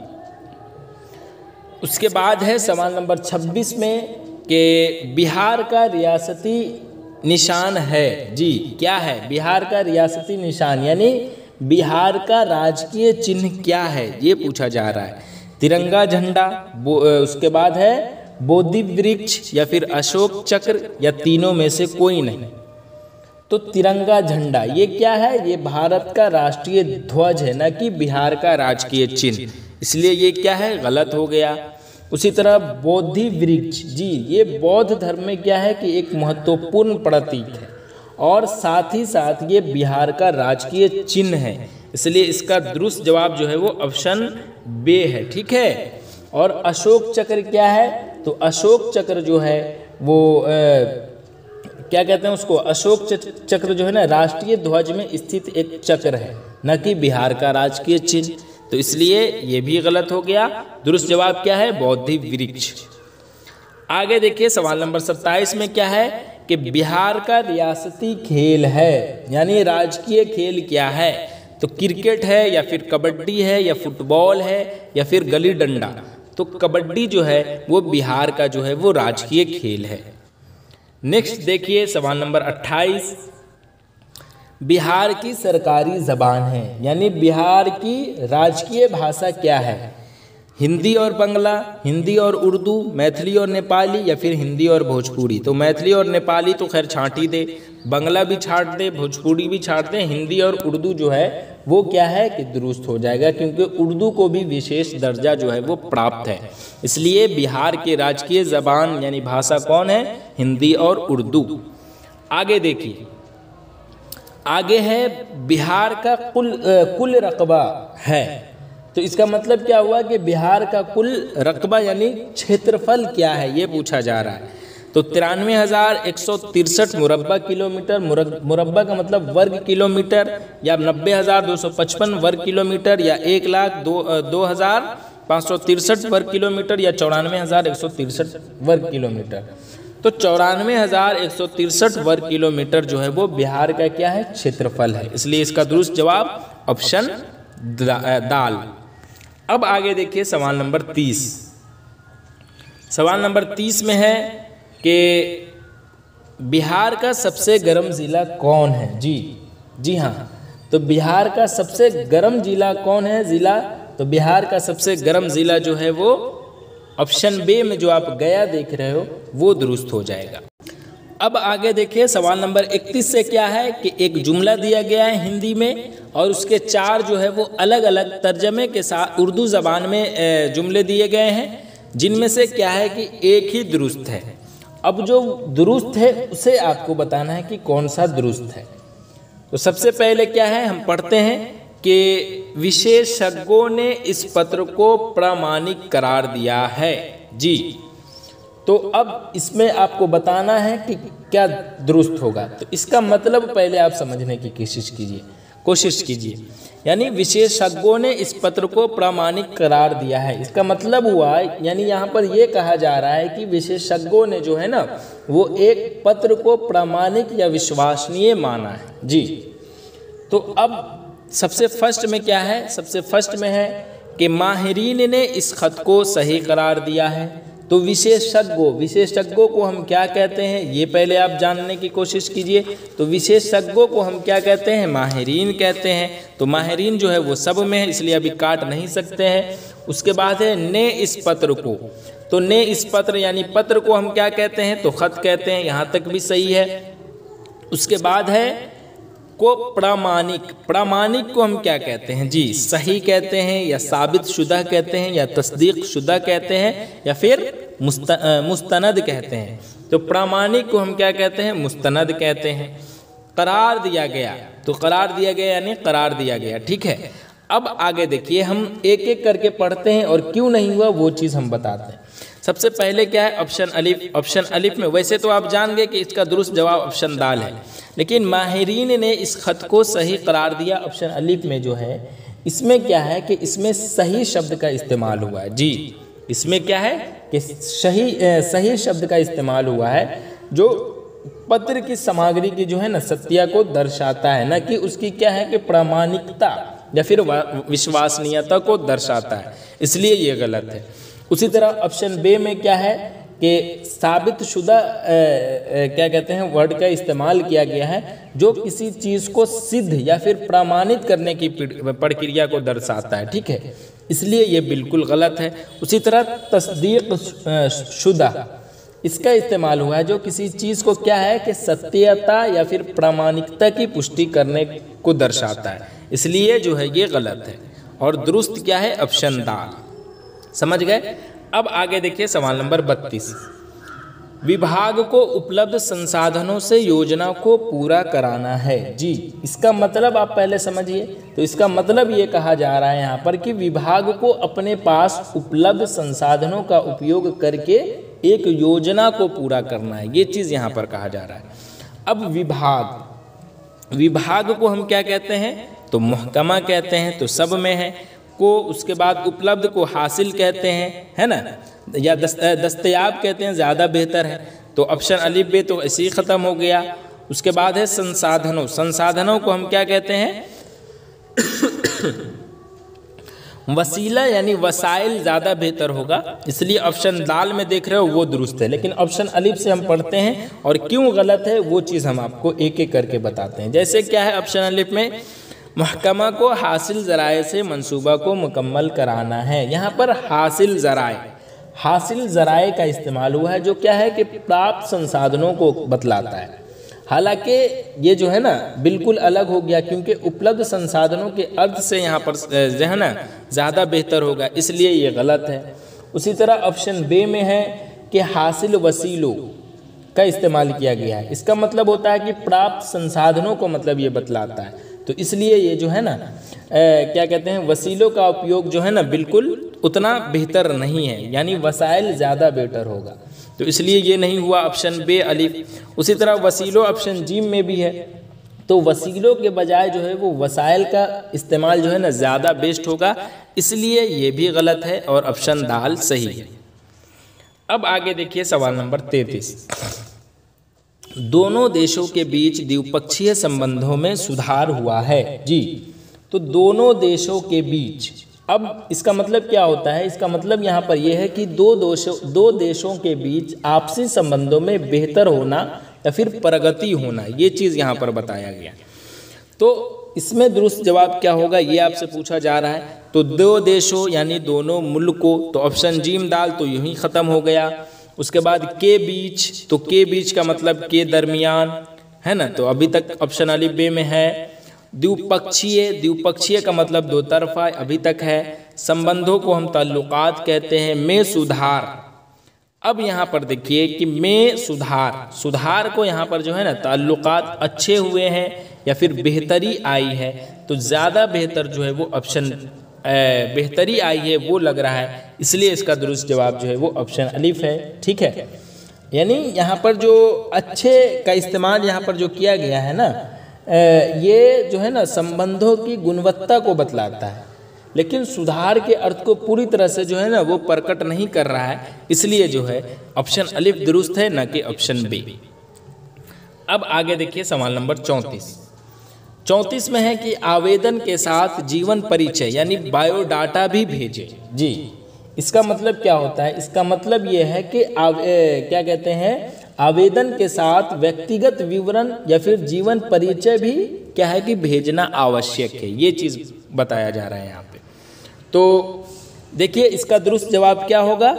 उसके बाद है सवाल नंबर 26 में कि बिहार का रियासती निशान है। जी क्या है, बिहार का रियासती निशान यानी बिहार का राजकीय चिन्ह क्या है, ये पूछा जा रहा है। तिरंगा झंडा, उसके बाद है बोधि वृक्ष या फिर अशोक चक्र या तीनों में से कोई नहीं। तो तिरंगा झंडा ये क्या है, ये भारत का राष्ट्रीय ध्वज है, ना कि बिहार का राजकीय चिन्ह, इसलिए ये क्या है, गलत हो गया। उसी तरह बोधि वृक्ष, जी ये बौद्ध धर्म में क्या है कि एक महत्वपूर्ण प्रतीक है और साथ ही साथ ये बिहार का राजकीय चिन्ह है, इसलिए इसका दुरुस्त जवाब जो है वो ऑप्शन बे है। ठीक है, और अशोक चक्र क्या है, तो अशोक चक्र जो है वो क्या कहते हैं उसको, अशोक चक्र जो है ना राष्ट्रीय ध्वज में स्थित एक चक्र है, न कि बिहार का राजकीय चिन्ह, तो इसलिए ये भी गलत हो गया। दुरुस्त जवाब क्या है, बोधि वृक्ष। आगे देखिए सवाल नंबर 27 में क्या है कि बिहार का रियासती खेल है, यानी राजकीय खेल क्या है, तो क्रिकेट है या फिर कबड्डी है या फुटबॉल है या फिर गली डंडा। तो कबड्डी जो है वो बिहार का जो है वो राजकीय खेल है। नेक्स्ट देखिए सवाल नंबर 28, बिहार की सरकारी ज़बान है, यानी बिहार की राजकीय भाषा क्या है, हिंदी और बंगला, हिंदी और उर्दू, मैथिली और नेपाली या फिर हिंदी और भोजपुरी। तो मैथिली और नेपाली तो खैर छांट ही दे, बंगला भी छांट दे, भोजपुरी भी छांट दे, हिंदी और उर्दू जो है वो क्या है कि दुरुस्त हो जाएगा, क्योंकि उर्दू को भी विशेष दर्जा जो है वो प्राप्त है। इसलिए बिहार की राजकीय ज़बान यानी भाषा कौन है, हिंदी और उर्दू। आगे देखिए, आगे है बिहार का कुल रकबा है, तो इसका मतलब क्या हुआ कि बिहार का कुल रकबा यानी क्षेत्रफल क्या है, ये पूछा जा रहा है। तो 93,163 मुरब्बा किलोमीटर, मुरब्बा का मतलब वर्ग किलोमीटर, या 90,255 वर्ग किलोमीटर, या 1,02,563 वर्ग किलोमीटर, या 94,163 वर्ग किलोमीटर। तो 94,163 वर्ग किलोमीटर जो है वो बिहार का क्या है, क्षेत्रफल है, इसलिए इसका दुरुस्त जवाब ऑप्शन दाल। अब आगे देखिए सवाल नंबर 30। सवाल नंबर 30 में है कि बिहार का सबसे गर्म ज़िला कौन है। जी हाँ, तो बिहार का सबसे गर्म ज़िला कौन है, ज़िला, तो बिहार का सबसे गर्म ज़िला जो है वो ऑप्शन बे में जो आप गया देख रहे हो वो दुरुस्त हो जाएगा। अब आगे देखिए सवाल नंबर 31 से क्या है कि एक जुमला दिया गया है हिंदी में और उसके 4 जो है वो अलग अलग तर्जमे के साथ उर्दू ज़बान में जुमले दिए गए हैं, जिनमें से क्या है कि एक ही दुरुस्त है। अब जो दुरुस्त है उसे आपको बताना है कि कौन सा दुरुस्त है। तो सबसे पहले क्या है, हम पढ़ते हैं कि विशेषज्ञों ने इस पत्र को प्रामाणिक करार दिया है। जी, तो अब इसमें आपको बताना है कि क्या दुरुस्त होगा। तो इसका मतलब पहले आप समझने की कोशिश कीजिए। यानी विशेषज्ञों ने इस पत्र को प्रामाणिक करार दिया है, इसका मतलब हुआ, यानी यहाँ पर ये कहा जा रहा है कि विशेषज्ञों ने जो है ना वो एक पत्र को प्रामाणिक या विश्वसनीय माना है। जी, तो अब सबसे फर्स्ट में क्या है, सबसे फर्स्ट में है कि माहिरीन ने इस खत को सही करार दिया है। तो विशेषज्ञों को हम क्या कहते हैं, ये पहले आप जानने की कोशिश कीजिए। तो विशेषज्ञों को हम क्या कहते हैं, माहिरीन कहते हैं। तो माहिरीन जो है वो सब में है, इसलिए अभी काट नहीं सकते हैं। उसके बाद है ने इस पत्र को, तो ने इस पत्र यानी पत्र को हम क्या कहते हैं, तो खत कहते हैं, यहाँ तक भी सही है। उसके बाद है को प्रामाणिक को हम क्या कहते हैं, जी सही कहते हैं या साबित शुदा कहते हैं या तस्दीक शुदा कहते हैं या फिर मुस्तनद कहते हैं। तो प्रामाणिक को हम क्या कहते हैं, मुस्तनद कहते हैं। करार दिया गया, तो करार दिया गया यानी करार दिया गया, ठीक है। अब आगे देखिए, हम एक एक करके पढ़ते हैं और क्यों नहीं हुआ वो चीज़ हम बताते हैं। सबसे पहले क्या है, ऑप्शन अलिफ। ऑप्शन अलिफ में वैसे तो आप जान गए कि इसका दुरुस्त जवाब ऑप्शन दाल है, लेकिन माहिरीन ने इस खत को सही करार दिया। ऑप्शन अलिफ में जो है इसमें क्या है कि इसमें सही शब्द का इस्तेमाल हुआ है। जी, इसमें क्या है कि सही शब्द का इस्तेमाल हुआ है, जो पत्र की सामग्री की जो है ना सत्या को दर्शाता है, न कि उसकी क्या है कि प्रामाणिकता या फिर विश्वसनीयता को दर्शाता है, इसलिए ये गलत है। उसी तरह ऑप्शन बे में क्या है कि साबित शुदा क्या कहते हैं वर्ड का इस्तेमाल किया गया है, जो किसी चीज़ को सिद्ध या फिर प्रमाणित करने की प्रक्रिया को दर्शाता है, ठीक है, इसलिए ये बिल्कुल गलत है। उसी तरह तस्दीक शुदा इसका इस्तेमाल हुआ है, जो किसी चीज़ को क्या है कि सत्यता या फिर प्रामाणिकता की पुष्टि करने को दर्शाता है, इसलिए जो है ये गलत है। और दुरुस्त क्या है, ऑप्शन दाल। समझ गए। अब आगे देखिए सवाल नंबर 32। विभाग को उपलब्ध संसाधनों से योजना को पूरा कराना है। जी, इसका मतलब आप पहले समझिए। तो इसका मतलब ये कहा जा रहा है यहाँ पर कि विभाग को अपने पास उपलब्ध संसाधनों का उपयोग करके एक योजना को पूरा करना है, ये चीज़ यहाँ पर कहा जा रहा है। अब विभाग को हम क्या कहते हैं, तो महकमा कहते हैं, तो सब में है को। उसके बाद उपलब्ध को हासिल कहते हैं, है ना, या दस्तयाब कहते हैं, ज़्यादा बेहतर है। तो ऑप्शन अलिफ बे तो ऐसे ही ख़त्म हो गया। उसके बाद है संसाधनों को हम क्या कहते हैं वसीला यानी वसाइल ज़्यादा बेहतर होगा, इसलिए ऑप्शन दाल में देख रहे हो वो दुरुस्त है। लेकिन ऑप्शन अलिफ से हम पढ़ते हैं और क्यों गलत है वो चीज़ हम आपको एक एक करके बताते हैं। जैसे क्या है ऑप्शन अलिफ में, महकमा को हासिल ज़राए से मंसूबा को मुकम्मल कराना है। यहाँ पर हासिल ज़राए का इस्तेमाल हुआ है, जो क्या है कि प्राप्त संसाधनों को बतलाता है। हालांकि ये जो है ना बिल्कुल अलग हो गया, क्योंकि उपलब्ध संसाधनों के अर्थ से यहाँ पर जो है ना ज़्यादा बेहतर होगा, इसलिए ये गलत है। उसी तरह ऑप्शन बे में है कि हासिल वसीलों का इस्तेमाल किया गया है, इसका मतलब होता है कि प्राप्त संसाधनों को मतलब ये बतलाता है, तो इसलिए ये जो है ना क्या कहते हैं वसीलों का उपयोग जो है ना बिल्कुल उतना बेहतर नहीं है, यानी वसाइल ज़्यादा बेहतर होगा, तो इसलिए ये नहीं हुआ ऑप्शन बे अलिफ। उसी तरह वसीलों ऑप्शन जीम में भी है, तो वसीलों के बजाय जो है वो वसाइल का इस्तेमाल जो है ना ज़्यादा बेस्ट होगा, इसलिए ये भी गलत है और ऑप्शन दाल सही है। अब आगे देखिए सवाल नंबर 33। दोनों देशों के बीच द्विपक्षीय संबंधों में सुधार हुआ है। जी, तो दोनों देशों के बीच, अब इसका मतलब क्या होता है, इसका मतलब यहाँ पर यह है कि दो देशों के बीच आपसी संबंधों में बेहतर होना या फिर प्रगति होना, ये चीज़ यहाँ पर बताया गया। तो इसमें दुरुस्त जवाब क्या होगा ये आपसे पूछा जा रहा है। तो दो देशों यानी दोनों मुल्कों, तो ऑप्शन जीम दाल तो यूं ही ख़त्म हो गया। उसके बाद के बीच, तो के बीच का मतलब के दरमियान, है ना, तो अभी तक ऑप्शन अलिफ बे में है। द्विपक्षीय, द्विपक्षीय का मतलब दो तरफा, अभी तक है। संबंधों को हम ताल्लुकात कहते हैं। में सुधार, अब यहाँ पर देखिए कि में सुधार, सुधार को यहाँ पर जो है ना ताल्लुकात अच्छे हुए हैं या फिर बेहतरी आई है, तो ज़्यादा बेहतर जो है वो ऑप्शन बेहतरी आई है वो लग रहा है, इसलिए इसका दुरुस्त जवाब जो है वो ऑप्शन अलिफ है। ठीक है, यानी यहाँ पर जो अच्छे का इस्तेमाल यहाँ पर जो किया गया है ना, ये जो है ना संबंधों की गुणवत्ता को बतलाता है, लेकिन सुधार के अर्थ को पूरी तरह से जो है ना वो प्रकट नहीं कर रहा है, इसलिए जो है ऑप्शन अलिफ दुरुस्त है, न कि ऑप्शन बी। अब आगे देखिए सवाल नंबर 34 में है कि आवेदन के साथ जीवन परिचय यानी बायोडाटा भी भेजे। जी, इसका मतलब क्या होता है? इसका मतलब ये है कि क्या कहते हैं, आवेदन के साथ व्यक्तिगत विवरण या फिर जीवन परिचय भी क्या है कि भेजना आवश्यक है, ये चीज़ बताया जा रहा है यहाँ पे। तो देखिए इसका दुरुस्त जवाब क्या होगा?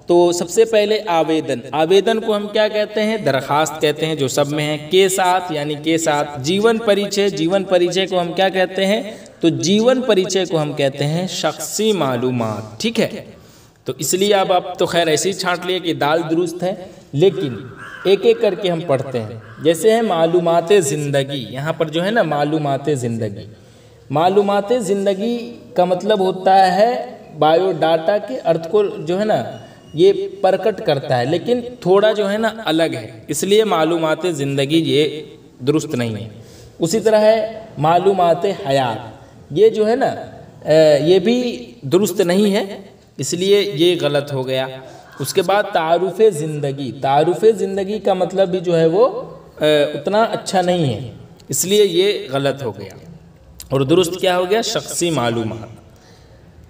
तो सबसे पहले आवेदन, आवेदन को हम क्या कहते हैं? दरखास्त कहते हैं, जो सब में है। के साथ यानी के साथ। जीवन परिचय, जीवन परिचय को हम क्या कहते हैं? तो जीवन परिचय को हम कहते हैं शख्सी मालूमात। ठीक है, तो इसलिए अब आप तो खैर ऐसे ही छांट लिए कि दाल दुरुस्त है, लेकिन एक एक करके हम पढ़ते हैं। जैसे है मालूमाते ज़िंदगी, यहाँ पर जो है ना मालूमाते ज़िंदगी, मालूमाते ज़िंदगी का मतलब होता है बायोडाटा के अर्थ को जो है ना ये प्रकट करता है, लेकिन थोड़ा जो है ना अलग है, इसलिए मालूमाते ज़िंदगी ये दुरुस्त नहीं है। उसी तरह है मालूमाते हयात, ये जो है ना ये भी दुरुस्त नहीं है, इसलिए ये गलत हो गया। उसके बाद तारुफ़े ज़िंदगी, तारुफ़े ज़िंदगी का मतलब भी जो है वो उतना अच्छा नहीं है, इसलिए ये गलत हो गया। और दुरुस्त क्या हो गया? शख्सी मालूमात।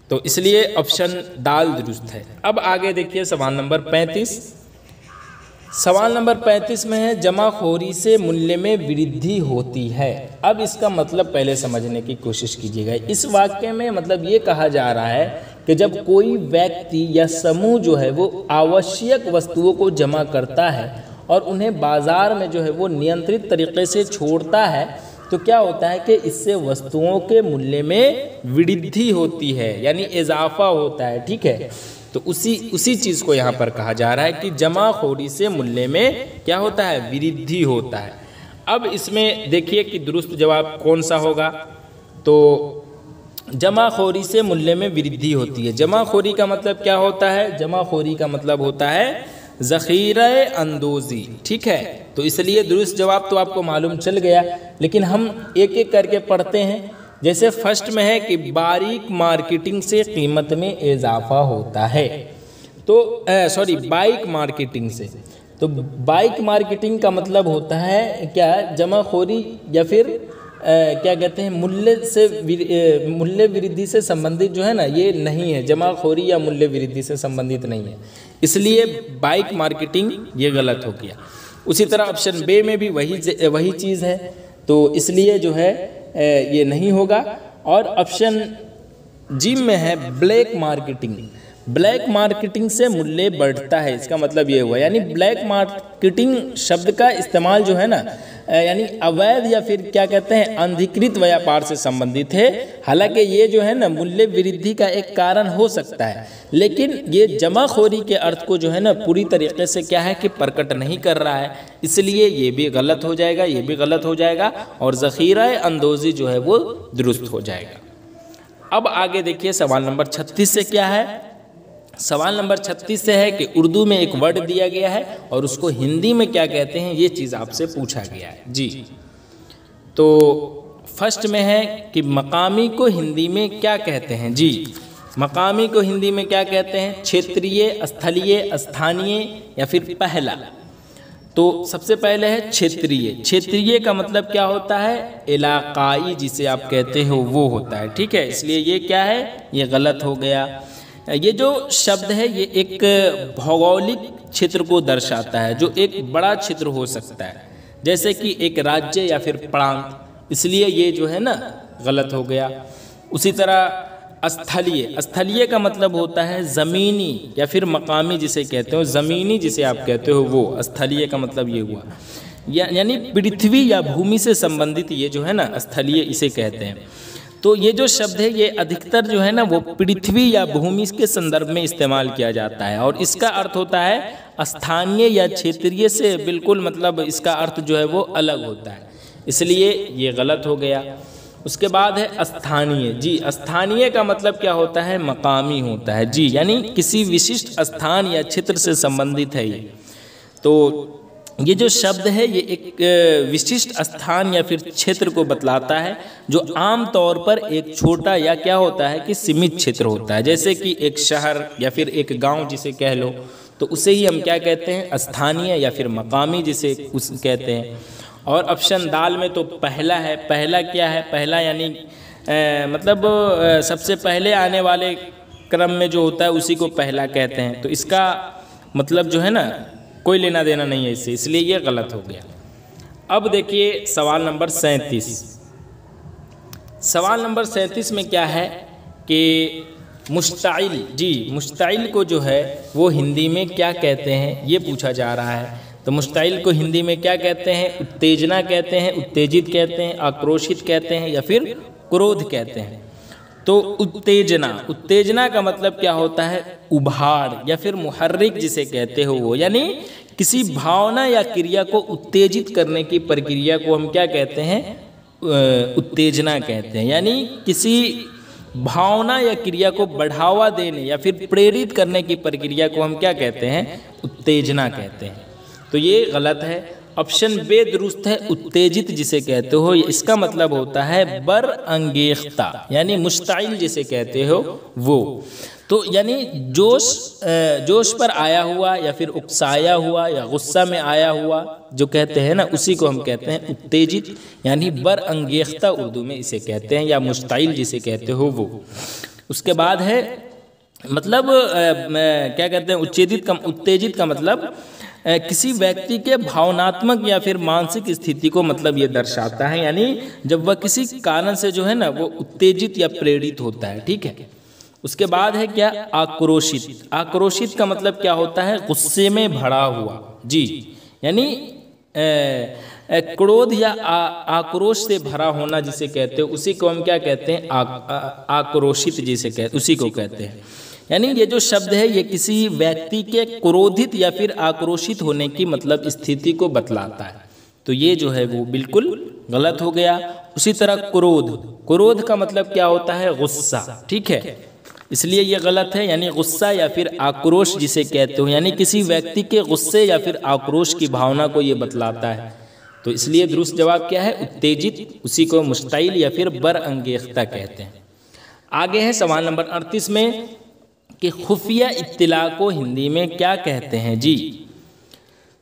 तो इसलिए ऑप्शन दाल दुरुस्त है। अब आगे देखिए सवाल नंबर 35। सवाल नंबर 35 में है जमाखोरी से मूल्य में वृद्धि होती है। अब इसका मतलब पहले समझने की कोशिश कीजिएगा। इस वाक्य में मतलब ये कहा जा रहा है कि जब कोई व्यक्ति या समूह जो है वो आवश्यक वस्तुओं को जमा करता है और उन्हें बाजार में जो है वो नियंत्रित तरीके से छोड़ता है, तो क्या होता है कि इससे वस्तुओं के मूल्य में वृद्धि होती है, यानी इजाफा होता है। ठीक है, तो उसी चीज़ को यहाँ पर कहा जा रहा है कि जमाखोरी से मूल्य में क्या होता है? वृद्धि होता है। अब इसमें देखिए कि दुरुस्त जवाब कौन सा होगा? तो जमाखोरी से मूल्य में वृद्धि होती है। जमाखोरी का मतलब क्या होता है? जमाखोरी का मतलब होता है ज़ख़ीरा अंदोज़ी। ठीक है, तो इसलिए दुरुस्त जवाब तो आपको मालूम चल गया, लेकिन हम एक एक करके पढ़ते हैं। जैसे फर्स्ट में है कि बारीक मार्केटिंग से कीमत में इजाफा होता है, तो बाइक मार्केटिंग से। तो बाइक मार्केटिंग का मतलब होता है क्या? जमाखोरी या फिर क्या कहते हैं मूल्य वृद्धि से संबंधित जो है ना ये नहीं है, जमाखोरी या मूल्य वृद्धि से संबंधित नहीं है, इसलिए बाइक मार्केटिंग ये गलत हो गया। उसी तरह ऑप्शन बे में भी वही चीज़ है, तो इसलिए जो है ये नहीं होगा। और ऑप्शन जी में है ब्लैक मार्केटिंग, ब्लैक मार्केटिंग से मूल्य बढ़ता है, इसका मतलब ये हुआ, यानी ब्लैक मार्केटिंग शब्द का इस्तेमाल जो है ना यानी अवैध या फिर क्या कहते हैं अनधिकृत व्यापार से संबंधित है। हालांकि ये जो है ना मूल्य वृद्धि का एक कारण हो सकता है, लेकिन ये जमाखोरी के अर्थ को जो है ना पूरी तरीके से क्या है कि प्रकट नहीं कर रहा है, इसलिए ये भी गलत हो जाएगा, ये भी गलत हो जाएगा, और ज़ख़ीरा अंदोज़ी जो है वो दुरुस्त हो जाएगा। अब आगे देखिए सवाल नंबर 36 से क्या है? सवाल नंबर 36 से है कि उर्दू में एक वर्ड दिया गया है और उसको हिंदी में क्या कहते हैं, ये चीज़ आपसे पूछा गया है। जी, तो फर्स्ट में है कि मकामी को हिंदी में क्या कहते हैं? जी, मकामी को हिंदी में क्या कहते हैं? क्षेत्रीय, स्थलीय, स्थानीय या फिर पहला? तो सबसे पहले है क्षेत्रीय। क्षेत्रीय का मतलब क्या होता है? इलाकाई, जिसे आप कहते हो वो होता है। ठीक है, इसलिए ये क्या है? ये गलत हो गया। ये जो शब्द है ये एक भौगोलिक क्षेत्र को दर्शाता है, जो एक बड़ा क्षेत्र हो सकता है, जैसे कि एक राज्य या फिर प्रांत, इसलिए ये जो है ना गलत हो गया। उसी तरह स्थलीय, स्थलीय का मतलब होता है ज़मीनी या फिर मकामी जिसे कहते हो, ज़मीनी जिसे आप कहते हो वो स्थलीय का मतलब ये हुआ। यानी पृथ्वी या भूमि से संबंधित ये जो है ना स्थलीय इसे कहते हैं। तो ये जो शब्द है ये अधिकतर जो है ना वो पृथ्वी या भूमि के संदर्भ में इस्तेमाल किया जाता है और इसका अर्थ होता है स्थानीय या क्षेत्रीय से बिल्कुल मतलब इसका अर्थ जो है वो अलग होता है, इसलिए ये गलत हो गया। उसके बाद है स्थानीय। जी, स्थानीय का मतलब क्या होता है? मकामी होता है। जी, यानी किसी विशिष्ट स्थान या क्षेत्र से संबंधित है ये। तो ये जो शब्द है ये एक विशिष्ट स्थान या फिर क्षेत्र को बतलाता है जो आम तौर पर एक छोटा या क्या होता है कि सीमित क्षेत्र होता है, जैसे कि एक शहर या फिर एक गांव जिसे कह लो, तो उसे ही हम क्या कहते हैं? स्थानीय या फिर मकामी जिसे उस कहते हैं। और ऑप्शन दाल में तो पहला है। पहला क्या है? पहला यानी मतलब सबसे पहले आने वाले क्रम में जो होता है उसी को पहला कहते हैं। तो इसका मतलब जो है ना कोई लेना देना नहीं है इससे, इसलिए ये गलत हो गया। अब देखिए सवाल नंबर 37। सवाल नंबर 37 में क्या है कि मुश्ताइल। जी, मुश्ताइल को जो है वो हिंदी में क्या कहते हैं ये पूछा जा रहा है। तो मुश्ताइल को हिंदी में क्या कहते हैं? उत्तेजना कहते हैं, उत्तेजित कहते हैं, आक्रोशित कहते हैं या फिर क्रोध कहते हैं। तो उत्तेजना, उत्तेजना का मतलब क्या होता है? उभार या फिर मुहर्रिक जिसे कहते हो वो, यानी किसी भावना या क्रिया को उत्तेजित करने की प्रक्रिया को हम क्या कहते हैं? उत्तेजना कहते हैं। यानी किसी भावना या क्रिया को बढ़ावा देने या फिर प्रेरित करने की प्रक्रिया को हम क्या कहते हैं? उत्तेजना कहते हैं। तो ये गलत है। ऑप्शन बे दुरुस्त है, उत्तेजित जिसे कहते हो। इसका मतलब होता है बरअंगेख्ता, यानी मुश्ताइल जिसे कहते हो वो। तो यानी जोश पर आया हुआ या फिर उकसाया हुआ या गुस्सा में आया हुआ जो कहते हैं ना उसी को हम कहते हैं उत्तेजित, यानी बरअंगेख्ता उर्दू में इसे कहते हैं, या मुश्ताइल जिसे कहते हो वो। उसके बाद है मतलब क्या कहते हैं? उत्तेजित का मतलब किसी व्यक्ति के भावनात्मक या फिर मानसिक स्थिति को मतलब ये दर्शाता है, यानी जब वह किसी कारण से जो है ना वो उत्तेजित या प्रेरित होता है। ठीक है। उसके बाद है क्या? आक्रोशित। आक्रोशित का मतलब क्या होता है? गुस्से में भरा हुआ। जी, यानी क्रोध या आक्रोश से भरा होना जिसे कहते हो उसी को हम क्या कहते हैं? आक्रोशित जिसे कहते उसी को कहते हैं। यानी ये जो शब्द है ये किसी व्यक्ति के क्रोधित या फिर आक्रोशित होने की मतलब स्थिति को बतलाता है। तो ये जो है वो बिल्कुल गलत हो गया। उसी तरह क्रोध, क्रोध का मतलब क्या होता है? गुस्सा। ठीक है, इसलिए ये गलत है। यानी गुस्सा या फिर आक्रोश जिसे कहते हो, यानी किसी व्यक्ति के गुस्से या फिर आक्रोश की भावना को ये बतलाता है। तो इसलिए दुरुस्त जवाब क्या है? उत्तेजित, उसी को मुश्ताइल या फिर बरअंगेख्ता कहते हैं। आगे है सवाल नंबर 38 में कि खुफिया इत्तिला को हिंदी में क्या कहते हैं? जी,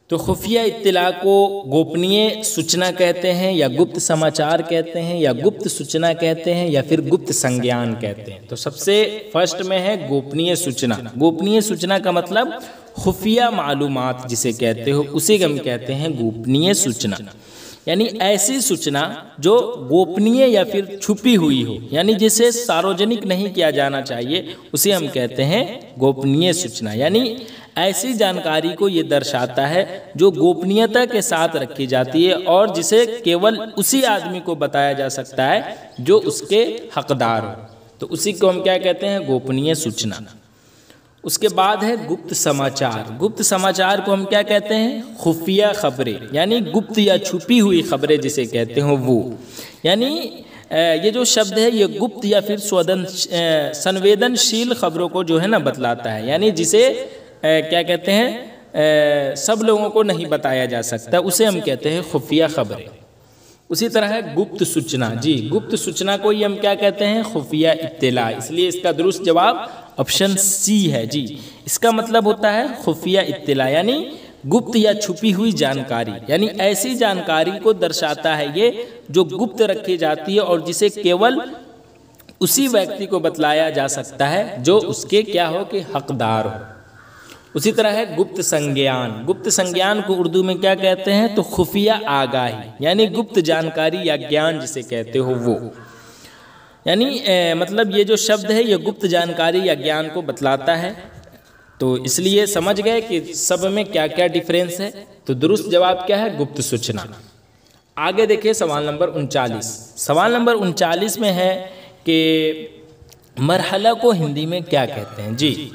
तो खुफिया इत्तिला को गोपनीय सूचना कहते हैं या गुप्त समाचार कहते हैं या गुप्त सूचना कहते हैं या फिर गुप्त संज्ञान कहते हैं। तो सबसे फर्स्ट में है गोपनीय सूचना। गोपनीय सूचना का मतलब खुफिया मालूमात जिसे कहते हो उसे हम कहते हैं गोपनीय सूचना, यानी ऐसी सूचना जो गोपनीय या फिर छुपी हुई हो, यानी जिसे सार्वजनिक नहीं किया जाना चाहिए उसे हम कहते हैं गोपनीय सूचना। यानी ऐसी जानकारी को ये दर्शाता है जो गोपनीयता के साथ रखी जाती है और जिसे केवल उसी आदमी को बताया जा सकता है जो उसके हकदार हो। तो उसी को हम क्या कहते हैं? गोपनीय सूचना। उसके बाद है गुप्त समाचार। गुप्त समाचार को हम क्या कहते हैं? खुफिया खबरें, यानी गुप्त या छुपी हुई खबरें जिसे कहते हो वो। यानी ये जो शब्द है ये गुप्त या फिर संवेदनशील खबरों को जो है ना बतलाता है, यानी जिसे क्या कहते हैं? सब लोगों को नहीं बताया जा सकता, उसे हम कहते हैं खुफिया खबरें। उसी तरह है गुप्त सूचना। जी, गुप्त सूचना को ही हम क्या कहते हैं? खुफिया इत्तिला। इसलिए इसका दुरुस्त जवाब ऑप्शन सी है। जी, इसका मतलब होता है खुफिया इत्तिला, यानी गुप्त या छुपी हुई जानकारी, यानी ऐसी जानकारी को दर्शाता है ये जो गुप्त रखी जाती है और जिसे केवल उसी व्यक्ति को बतलाया जा सकता है जो उसके क्या हो कि हकदार हो। उसी तरह है गुप्त संज्ञान। गुप्त संज्ञान को उर्दू में क्या कहते हैं? तो खुफिया आगाही, यानी गुप्त जानकारी या ज्ञान जिसे कहते हो वो। यानी मतलब ये जो शब्द है ये गुप्त जानकारी या ज्ञान को बतलाता है। तो इसलिए समझ गए कि सब में क्या क्या डिफरेंस है। तो दुरुस्त जवाब क्या है? गुप्त सूचना। आगे देखिए सवाल नंबर 39। सवाल नंबर 39 में है कि मरहला को हिंदी में क्या कहते हैं जी।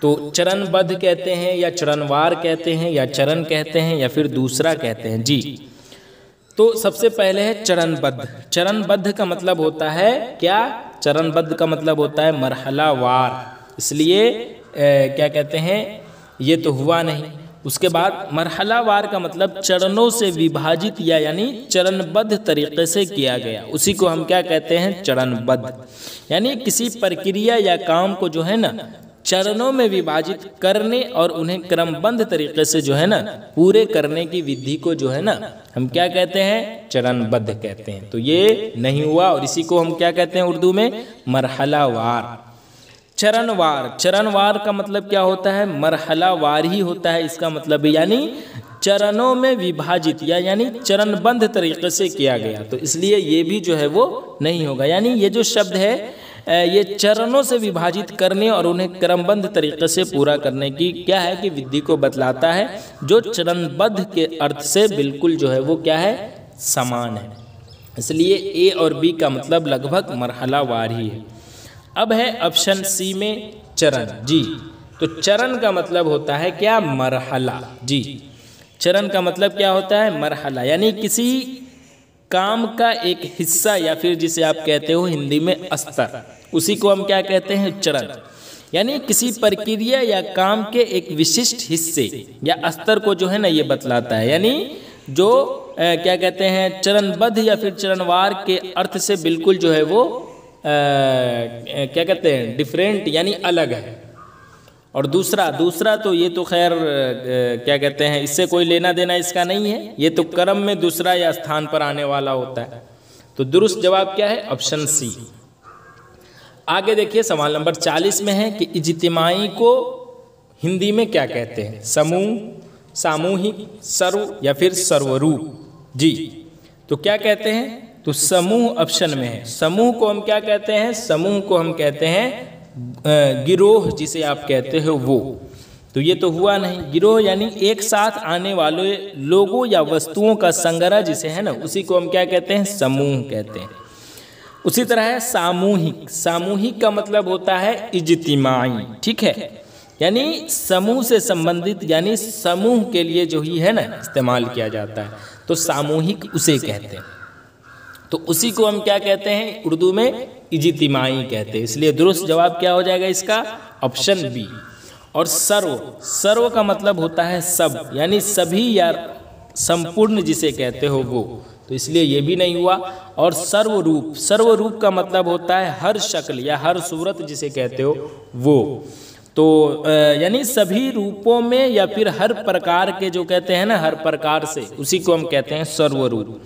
तो चरणबद्ध कहते हैं या चरणवार कहते हैं या चरण कहते हैं या फिर दूसरा कहते हैं जी। तो सबसे पहले है चरणबद्ध। चरणबद्ध का मतलब होता है क्या? चरणबद्ध का मतलब होता है मरहलावार। इसलिए क्या कहते हैं, ये तो हुआ नहीं। उसके बाद मरहलावार का मतलब चरणों से विभाजित या यानी चरणबद्ध तरीके से किया गया, उसी को हम क्या कहते हैं? चरणबद्ध। यानी किसी प्रक्रिया या काम को जो है ना चरणों में विभाजित करने और उन्हें क्रमबद्ध तरीके से जो है ना पूरे करने की विधि को जो है ना हम क्या कहते हैं? चरणबद्ध कहते हैं। तो ये नहीं हुआ और इसी को हम क्या कहते हैं उर्दू में? मरहलावार। चरणवार। चरणवार का मतलब क्या होता है? मरहलावार ही होता है इसका मतलब, यानी चरणों में विभाजित या यानी चरणबद्ध तरीके से किया गया। तो इसलिए ये भी जो है वो नहीं होगा। यानी ये जो शब्द है ये चरणों से विभाजित करने और उन्हें क्रमबद्ध तरीके से पूरा करने की क्या है कि विधि को बतलाता है, जो चरणबद्ध के अर्थ से बिल्कुल जो है वो क्या है? समान है। इसलिए ए और बी का मतलब लगभग मरहलावार ही है। अब है ऑप्शन सी में चरण जी। तो चरण का मतलब होता है क्या? मरहला जी। चरण का मतलब क्या होता है? मरहला, यानी किसी काम का एक हिस्सा या फिर जिसे आप कहते हो हिंदी में स्तर, उसी को हम क्या कहते हैं? चरण। यानी किसी प्रक्रिया या काम के एक विशिष्ट हिस्से या स्तर को जो है ना ये बतलाता है। यानी जो क्या कहते हैं चरणबद्ध या फिर चरणवार के अर्थ से बिल्कुल जो है वो क्या कहते हैं? डिफरेंट यानी अलग है। और दूसरा तो ये तो खैर क्या कहते हैं, इससे कोई लेना देना इसका नहीं है, ये तो क्रम में दूसरा या स्थान पर आने वाला होता है। तो दुरुस्त जवाब क्या है? Option C. आगे देखिए सवाल नंबर 40 में है कि इज्तिमाई को हिंदी में क्या कहते हैं? समूह, सामूहिक, सर्व या फिर सर्वरूप जी। तो क्या कहते हैं? तो समूह ऑप्शन में है। समूह को हम क्या कहते हैं? समूह को हम कहते हैं गिरोह, जिसे आप कहते हो वो। तो ये तो हुआ नहीं। गिरोह यानी एक साथ आने वाले लोगों या वस्तुओं का संग्रह जिसे है ना उसी को हम क्या कहते हैं? समूह कहते हैं। उसी तरह है सामूहिक। सामूहिक का मतलब होता है इज्तिमाई, ठीक है, यानी समूह से संबंधित यानी समूह के लिए जो ही है ना इस्तेमाल किया जाता है, तो सामूहिक उसे कहते हैं। तो उसी को हम क्या कहते हैं उर्दू में? इज्तिमाई कहते हैं। इसलिए दुरुस्त जवाब क्या हो जाएगा इसका? Option B. और सर्व, सर्व का मतलब होता है सब, यानी सभी या संपूर्ण जिसे कहते हो वो, तो इसलिए ये भी नहीं हुआ। और सर्वरूप, सर्वरूप का मतलब होता है हर शक्ल या हर सूरत जिसे कहते हो वो, तो यानी सभी रूपों में या फिर हर प्रकार के जो कहते हैं ना हर प्रकार से, उसी को हम कहते हैं सर्वरूप।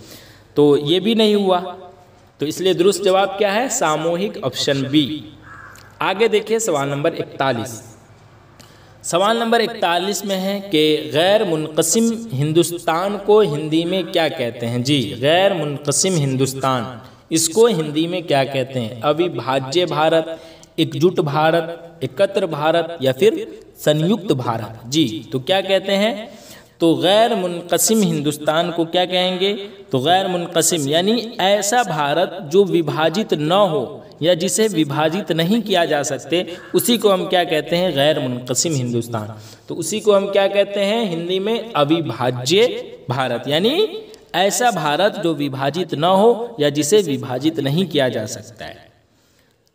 तो ये भी नहीं हुआ। तो इसलिए दुरुस्त जवाब क्या है? सामूहिक, ऑप्शन बी। आगे देखिए सवाल नंबर 41। सवाल नंबर 41 में है कि गैर मुनक़सिम हिंदुस्तान को हिंदी में क्या कहते हैं जी। गैर मुनक़सिम हिंदुस्तान, इसको हिंदी में क्या कहते हैं? अविभाज्य भारत, एकजुट भारत, एकत्र भारत या फिर संयुक्त भारत जी। तो क्या कहते हैं? तो गैर मुनक़सिम हिंदुस्तान को क्या कहेंगे? तो गैर मुनक़सिम यानी ऐसा भारत जो विभाजित न हो या जिसे विभाजित नहीं किया जा सकते, उसी को हम क्या कहते हैं? गैर मुनक़सिम हिंदुस्तान। तो उसी को हम क्या कहते हैं हिंदी में? अविभाज्य भारत, यानी ऐसा भारत जो विभाजित न हो या जिसे विभाजित नहीं किया जा सकता है।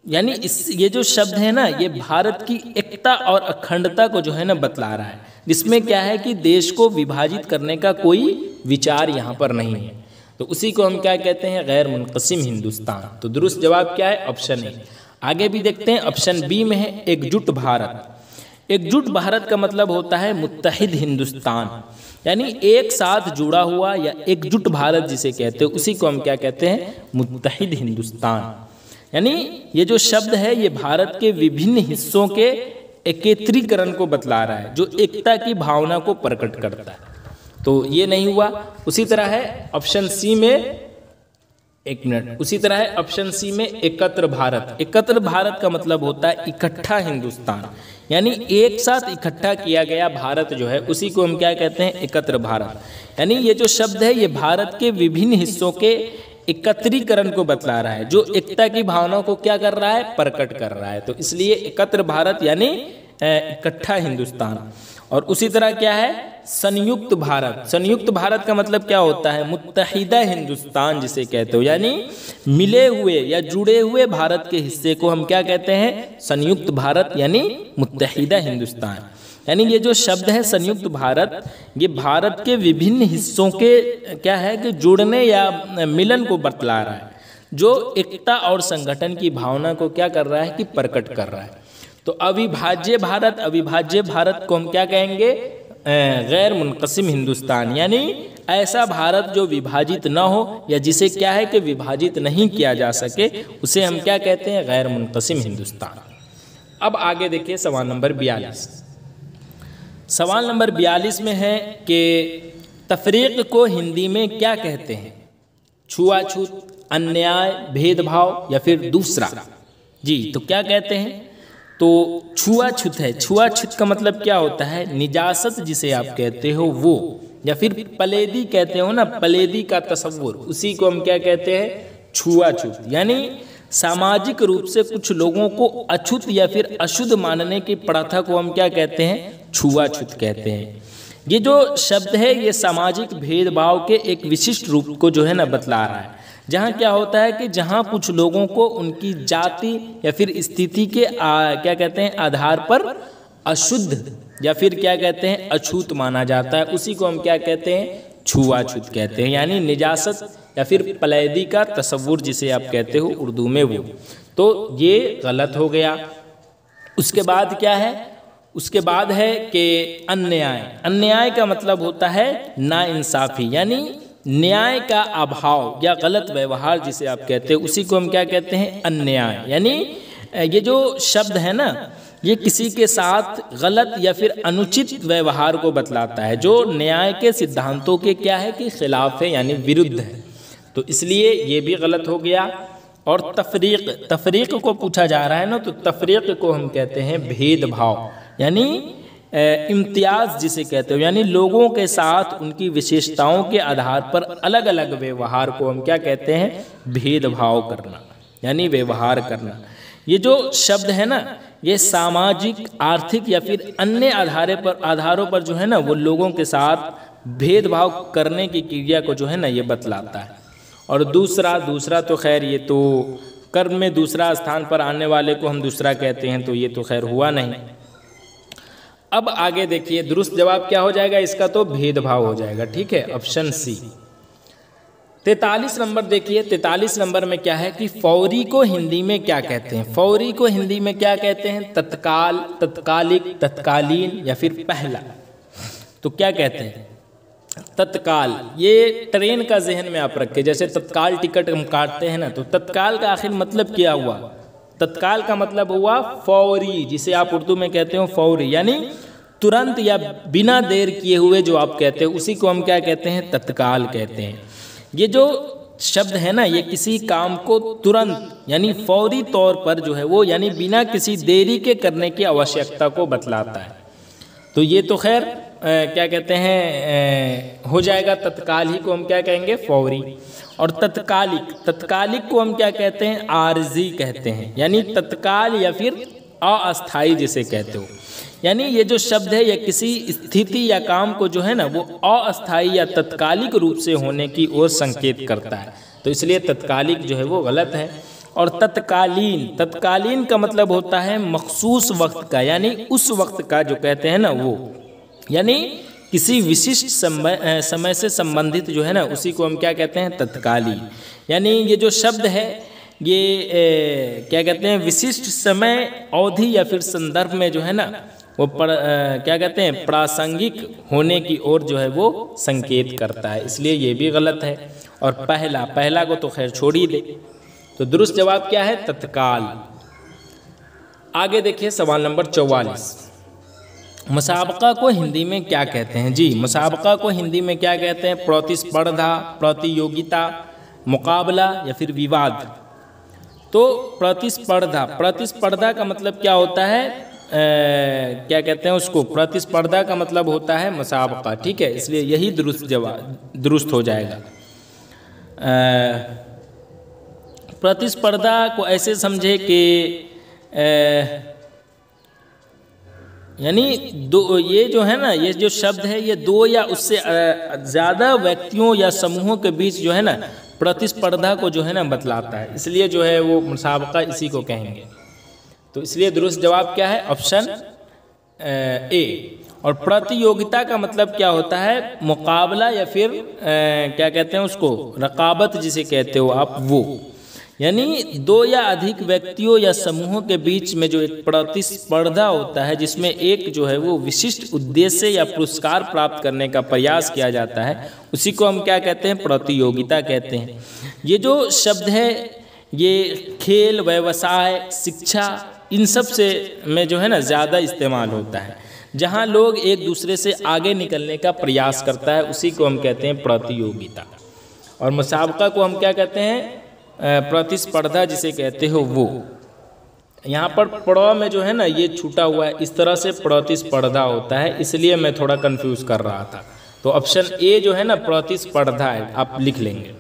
यानी ये जो शब्द है ना ये भारत की एकता और अखंडता को जो है ना बतला रहा है, जिसमें क्या है कि देश को विभाजित करने का कोई विचार यहाँ पर नहीं है। तो उसी को हम क्या कहते हैं? गैर मुनक़सिम हिंदुस्तान। तो दुरुस्त जवाब क्या है? Option A. आगे भी देखते हैं, ऑप्शन बी में है एकजुट भारत। एकजुट भारत का मतलब होता है मुत्तहिद हिंदुस्तान, यानी एक साथ जुड़ा हुआ या एकजुट भारत जिसे कहते हैं उसी को हम क्या कहते हैं? मुत्तहिद हिंदुस्तान। यानी ये जो शब्द है ये भारत के विभिन्न हिस्सों के एकत्रीकरण को बतला रहा है, जो एकता की भावना को प्रकट करता है। तो ये नहीं हुआ। उसी तरह है ऑप्शन सी में एक मिनट। उसी तरह है ऑप्शन सी में एकत्र भारत। एकत्र भारत का मतलब होता है इकट्ठा हिंदुस्तान, यानी एक साथ इकट्ठा किया गया भारत जो है उसी को हम क्या कहते हैं, एकत्र भारत। यानी ये जो शब्द है ये भारत के विभिन्न हिस्सों के एकत्रीकरण को बतला रहा है, जो एकता की भावना को क्या कर रहा है, प्रकट कर रहा है। तो इसलिए एकत्र भारत यानी इकट्ठा हिंदुस्तान। और उसी तरह क्या है, संयुक्त भारत। संयुक्त भारत का मतलब क्या होता है, मुत्तहिदा हिंदुस्तान जिसे कहते हो, यानी मिले हुए या जुड़े हुए भारत के हिस्से को हम क्या कहते हैं, संयुक्त भारत यानी मुत्तहिदा हिंदुस्तान। यानी ये जो शब्द है संयुक्त भारत, ये भारत के विभिन्न हिस्सों के क्या है कि जुड़ने या मिलन को बतला रहा है, जो एकता और संगठन की भावना को क्या कर रहा है कि प्रकट कर रहा है। तो अविभाज्य भारत, अविभाज्य भारत को हम क्या कहेंगे, गैर मुनक़सिम हिंदुस्तान, यानी ऐसा भारत जो विभाजित न हो या जिसे क्या है कि विभाजित नहीं किया जा सके, उसे हम क्या कहते हैं, गैर मुनक़सिम हिंदुस्तान। अब आगे देखिए सवाल नंबर 42। सवाल नंबर 42 में है कि तफरीक को हिंदी में क्या कहते हैं, छुआछूत, अन्याय, भेदभाव या फिर दूसरा। जी तो क्या कहते हैं, तो छुआछूत है। छुआछूत का मतलब क्या होता है, निजासत जिसे आप कहते हो वो, या फिर पलेदी कहते हो ना, पलेदी का तस्वुर, उसी को हम क्या कहते हैं, छुआछूत। यानी सामाजिक रूप से कुछ लोगों को अछूत या फिर अशुद्ध मानने की प्रथा को हम क्या कहते हैं, छुआछूत कहते हैं। ये जो शब्द है ये सामाजिक भेदभाव के एक विशिष्ट रूप को जो है ना बतला रहा है, जहाँ क्या होता है कि जहाँ कुछ लोगों को उनकी जाति या फिर स्थिति के क्या कहते हैं आधार पर अशुद्ध या फिर क्या कहते हैं अछूत माना जाता है, उसी को हम क्या कहते हैं, छुआछूत कहते हैं। यानी निजासत या फिर पलेदी का तस्वुर जिसे आप कहते हो उर्दू में वो, तो ये गलत हो गया। उसके बाद क्या है, उसके बाद है कि अन्याय। अन्याय का मतलब होता है नाइंसाफ़ी, यानी न्याय का अभाव या गलत व्यवहार जिसे आप कहते हैं, उसी को हम क्या कहते हैं, अन्याय। यानी ये जो शब्द है ना, ये किसी के साथ गलत या फिर अनुचित व्यवहार को बतलाता है, जो न्याय के सिद्धांतों के क्या है कि खिलाफ है, यानी विरुद्ध है। तो इसलिए ये भी गलत हो गया। और तफरीक, तफरीक को पूछा जा रहा है ना, तो तफरीक को हम कहते हैं भेदभाव, यानी इम्तियाज़ जिसे कहते हो, यानी लोगों के साथ उनकी विशेषताओं के आधार पर अलग अलग व्यवहार को हम क्या कहते हैं, भेदभाव करना, यानी व्यवहार करना। ये जो शब्द है ना, ये सामाजिक, आर्थिक या फिर अन्य आधारों पर जो है ना वो लोगों के साथ भेदभाव करने की क्रिया को जो है ना ये बतलाता है। और दूसरा तो खैर ये तो कर्म में दूसरा स्थान पर आने वाले को हम दूसरा कहते हैं, तो ये तो खैर हुआ नहीं। अब आगे देखिए दुरुस्त जवाब क्या हो जाएगा इसका, तो भेदभाव हो जाएगा। ठीक है, ऑप्शन सी। 43 नंबर देखिए, 43 नंबर में क्या है कि फौरी को हिंदी में क्या कहते हैं। फौरी को हिंदी में क्या कहते हैं, तत्काल, तत्कालिक, तत्कालीन या फिर पहला। तो क्या कहते हैं, तत्काल। ये ट्रेन का जहन में आप रखें, जैसे तत्काल टिकट हम काटते हैं ना, तो तत्काल का आखिर मतलब क्या हुआ, तत्काल का मतलब हुआ फौरी, जिसे आप उर्दू में कहते हो फौरी, यानी तुरंत या बिना देर किए हुए जो आप कहते हो उसी को हम क्या कहते हैं, तत्काल कहते हैं। ये जो शब्द है ना, ये किसी काम को तुरंत यानी फौरी तौर पर जो है वो, यानी बिना किसी देरी के करने की आवश्यकता को बतलाता है। तो ये तो खैर क्या कहते हैं हो जाएगा, तत्काल ही को हम क्या कहेंगे, फौरी। और तत्कालिक, तत्कालिक को हम क्या कहते हैं, आर्जी कहते हैं, यानी तत्काल या फिर अस्थाई जिसे कहते हो। यानी ये जो शब्द है ये किसी स्थिति या काम को जो है ना वो अस्थाई या तत्कालिक रूप से होने की ओर संकेत करता है, तो इसलिए तत्कालिक जो है वो गलत है। और तत्कालीन, तत्कालीन का मतलब होता है मखसूस वक्त का, यानी उस वक्त का जो कहते हैं ना वो, यानी किसी विशिष्ट समय से संबंधित जो है ना उसी को हम क्या कहते हैं, तत्कालीन। यानी ये जो शब्द है ये क्या कहते हैं, विशिष्ट समय अवधि या फिर संदर्भ में जो है ना वो क्या कहते हैं, प्रासंगिक होने की ओर जो है वो संकेत करता है, इसलिए ये भी गलत है। और पहला को तो खैर छोड़ ही दे। तो दुरुस्त जवाब क्या है, तत्काल। आगे देखिए सवाल नंबर 44। मुसाबका को हिंदी में क्या कहते हैं। जी मुसाबका को हिंदी में क्या कहते हैं, प्रतिस्पर्धा, प्रतियोगिता, मुकाबला या फिर विवाद। तो प्रतिस्पर्धा, प्रतिस्पर्धा का मतलब क्या होता है, क्या कहते हैं उसको, प्रतिस्पर्धा का मतलब होता है मुसाबका, ठीक है, इसलिए यही दुरुस्त हो जाएगा। प्रतिस्पर्धा को ऐसे समझे कि यानी दो, ये जो है ना, ये जो शब्द है ये दो या उससे ज़्यादा व्यक्तियों या समूहों के बीच जो है ना प्रतिस्पर्धा को जो है ना बतलाता है, इसलिए जो है वो मुसाबका इसी को कहेंगे। तो इसलिए दुरुस्त जवाब क्या है, ऑप्शन ए। और प्रतियोगिता का मतलब क्या होता है, मुकाबला या फिर क्या कहते हैं उसको, रकाबत जिसे कहते हो आप, वो यानी दो या अधिक व्यक्तियों या समूहों के बीच में जो एक प्रतिस्पर्धा होता है जिसमें एक जो है वो विशिष्ट उद्देश्य या पुरस्कार प्राप्त करने का प्रयास किया जाता है, उसी को हम क्या कहते हैं, प्रतियोगिता कहते हैं। ये जो शब्द है ये खेल, व्यवसाय, शिक्षा, इन सब से में जो है ना ज़्यादा इस्तेमाल होता है। जहाँ लोग एक दूसरे से आगे निकलने का प्रयास करता है उसी को हम कहते हैं प्रतियोगिता। और मुसाबका को हम क्या कहते हैं, प्रतिस्पर्धा जिसे कहते हो वो। यहाँ पर पड़वा में जो है ना ये छूटा हुआ है, इस तरह से प्रतिस्पर्धा होता है, इसलिए मैं थोड़ा कंफ्यूज कर रहा था। तो ऑप्शन ए जो है ना प्रतिस्पर्धा है, आप लिख लेंगे।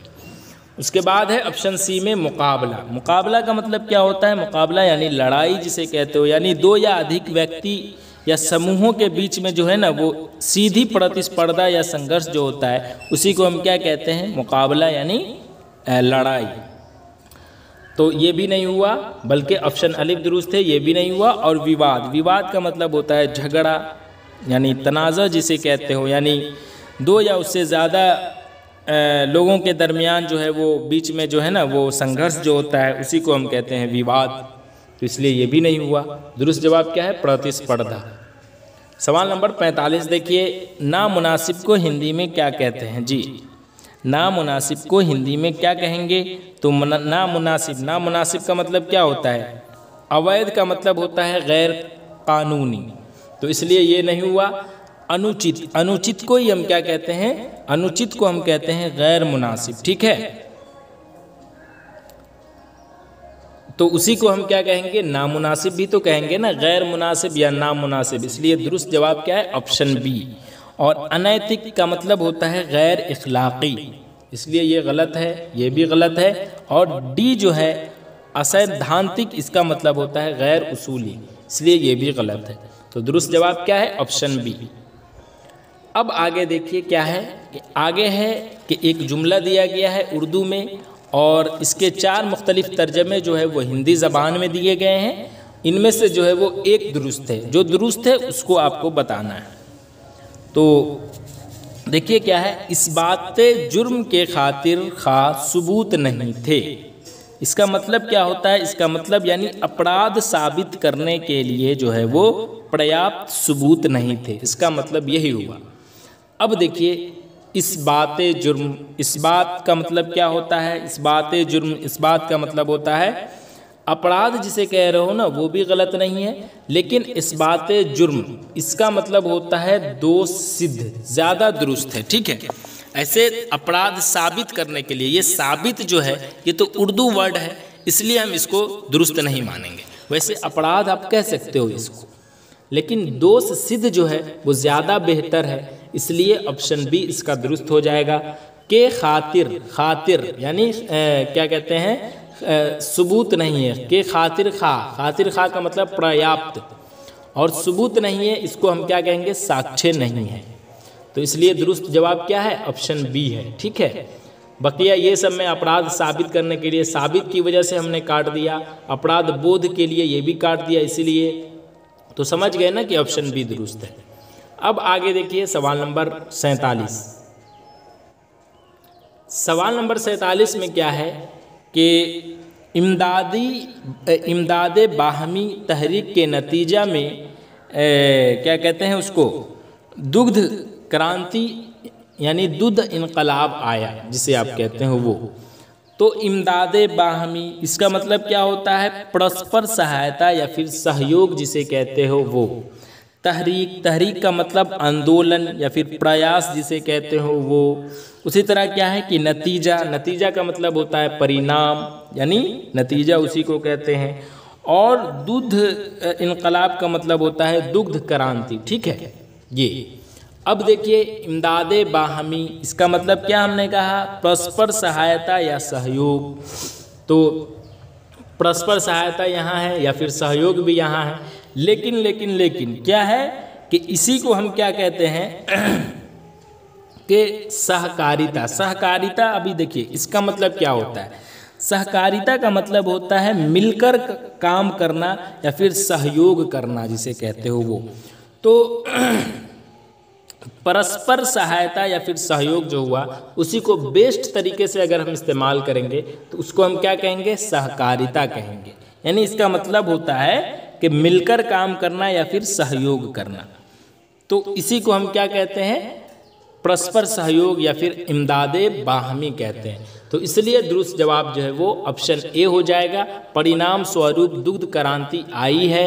उसके बाद है ऑप्शन सी में मुकाबला। मुकाबला का मतलब क्या होता है, मुकाबला यानी लड़ाई जिसे कहते हो, यानी दो या अधिक व्यक्ति या समूहों के बीच में जो है ना वो सीधी प्रतिस्पर्धा या संघर्ष जो होता है उसी को हम क्या कहते हैं, मुकाबला यानी लड़ाई। तो ये भी नहीं हुआ, बल्कि ऑप्शन अलिफ दुरुस्त है, ये भी नहीं हुआ। और विवाद, विवाद का मतलब होता है झगड़ा यानी तनाज़ा जिसे कहते हो, यानी दो या उससे ज़्यादा लोगों के दरमियान जो है वो बीच में जो है ना वो संघर्ष जो होता है उसी को हम कहते हैं विवाद। तो इसलिए ये भी नहीं हुआ। दुरुस्त जवाब क्या है, प्रतिस्पर्धा। सवाल नंबर 45 देखिए, नामुनासिब को हिंदी में क्या कहते हैं जी। नामुनासिब को हिंदी में क्या कहेंगे, तो नामुनासिब, नामुनासिब का मतलब क्या होता है, अवैध का मतलब होता है गैर कानूनी, तो इसलिए ये नहीं हुआ। अनुचित, अनुचित को ही हम क्या कहते हैं, अनुचित को हम कहते हैं गैर मुनासिब, ठीक है। तो उसी को हम क्या कहेंगे, नामुनासिब भी तो कहेंगे ना, गैर मुनासिब या नामुनासिब, इसलिए दुरुस्त जवाब क्या है, ऑप्शन बी। और अनैतिक का मतलब होता है गैर इखलाकी, इसलिए ये गलत है, ये भी गलत है। और डी जो है असैद्धांतिक, इसका मतलब होता है गैर उसूली, इसलिए ये भी गलत है। तो दुरुस्त जवाब क्या है, ऑप्शन बी। अब आगे देखिए क्या है कि आगे है कि एक जुमला दिया गया है उर्दू में और इसके 4 मुख्तलिफ तर्जमे जो है वो हिंदी ज़बान में दिए गए हैं। इनमें से जो है वो एक दुरुस्त है, जो दुरुस्त है उसको आपको बताना है। तो देखिए क्या है, इस बात जुर्म के खातिर खा सबूत नहीं थे। इसका मतलब क्या होता है, इसका मतलब यानी अपराध साबित करने के लिए जो है वो पर्याप्त सबूत नहीं थे, इसका मतलब यही हुआ। अब देखिए इस बात जुर्म, इस बात का मतलब क्या होता है, इस बात जुर्म, इस बात का मतलब होता है अपराध जिसे कह रहे हो ना वो भी गलत नहीं है, लेकिन इस बात जुर्म इसका मतलब होता है दोष सिद्ध, ज़्यादा दुरुस्त है, ठीक है। ऐसे अपराध साबित करने के लिए, ये साबित जो है ये तो उर्दू वर्ड है, इसलिए हम इसको दुरुस्त नहीं मानेंगे। वैसे अपराध आप कह सकते हो इसको, लेकिन दोष सिद्ध जो है वो ज़्यादा बेहतर है, इसलिए ऑप्शन बी इसका दुरुस्त हो जाएगा। के खातिर, खातिर यानी क्या कहते हैं, सबूत नहीं है। के खातिर खा, खातिर खा का मतलब पर्याप्त, और सबूत नहीं है इसको हम क्या कहेंगे, साक्ष्य नहीं है। तो इसलिए दुरुस्त जवाब क्या है, ऑप्शन बी है, ठीक है। बकिया ये सब में अपराध साबित करने के लिए, साबित की वजह से हमने काट दिया, अपराध बोध के लिए ये भी काट दिया, इसीलिए तो समझ गए ना कि ऑप्शन बी दुरुस्त है। अब आगे देखिए सवाल नंबर 47। सवाल नंबर 47 में क्या है कि इमदाद बाहमी तहरीक के नतीजा में क्या कहते हैं उसको, दुग्ध क्रांति यानी दुग्ध इनकलाब आया जिसे आप कहते हो वो। तो इमदाद बाहमी इसका मतलब क्या होता है, परस्पर सहायता या फिर सहयोग जिसे कहते हो वो। तहरीक, तहरीक का मतलब आंदोलन या फिर प्रयास जिसे कहते हो वो। उसी तरह क्या है कि नतीजा, नतीजा का मतलब होता है परिणाम, यानी नतीजा उसी को कहते हैं। और दुग्ध इनकलाब का मतलब होता है दुग्ध क्रांति, ठीक है ये। अब देखिए इमदादे बाहमी, इसका मतलब क्या हमने कहा, परस्पर सहायता या सहयोग। तो परस्पर सहायता यहाँ है या फिर सहयोग भी यहाँ है, लेकिन क्या है कि इसी को हम क्या कहते हैं कि सहकारिता। सहकारिता, अभी देखिए इसका मतलब क्या होता है। सहकारिता का मतलब होता है मिलकर काम करना या फिर सहयोग करना जिसे कहते हो वो। तो परस्पर सहायता या फिर सहयोग जो हुआ उसी को बेस्ट तरीके से अगर हम इस्तेमाल करेंगे तो उसको हम क्या कहेंगे, सहकारिता कहेंगे। यानी इसका मतलब होता है कि मिलकर काम करना या फिर सहयोग करना। तो इसी को हम क्या कहते हैं, परस्पर सहयोग या फिर इमदादे बाहमी कहते हैं। तो इसलिए दुरुस्त जवाब जो है वो ऑप्शन ए हो जाएगा। परिणाम स्वरूप दुग्ध क्रांति आई है,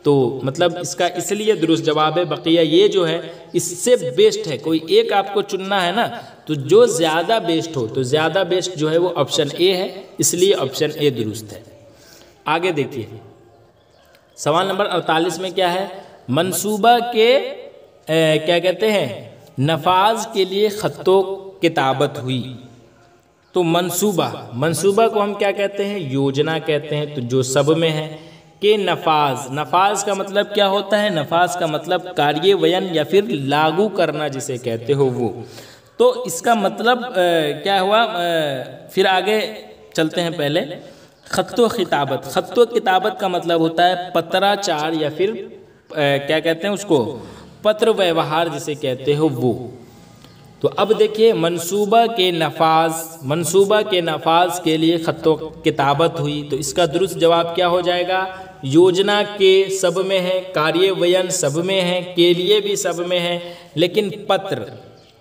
तो मतलब इसका इसलिए दुरुस्त जवाब है। बकिया ये जो है इससे बेस्ट है, कोई एक आपको चुनना है ना, तो जो ज़्यादा बेस्ट हो तो ज़्यादा बेस्ट जो है वो ऑप्शन ए है, इसलिए ऑप्शन ए दुरुस्त है। आगे देखिए सवाल नंबर 48 में क्या है, मंसूबा के क्या कहते हैं, नफाज के लिए खत्तो किताबत हुई। तो मंसूबा को हम क्या कहते हैं, योजना कहते हैं। तो जो सब में है के नफाज, नफाज का मतलब क्या होता है, नफाज का मतलब कार्यान्वयन या फिर लागू करना जिसे कहते हो वो। तो इसका मतलब क्या हुआ, फिर आगे चलते हैं। पहले खत्तो खिताबत, खत्तो किताबत का मतलब होता है पत्राचार या फिर क्या कहते हैं उसको, पत्र व्यवहार जिसे कहते हो वो। तो अब देखिए मंसूबा के नफाज के लिए खत्तो किताबत हुई। तो इसका दुरुस्त जवाब क्या हो जाएगा, योजना के सब में है, कार्यान्वयन सब में है, के लिए भी सब में है, लेकिन पत्र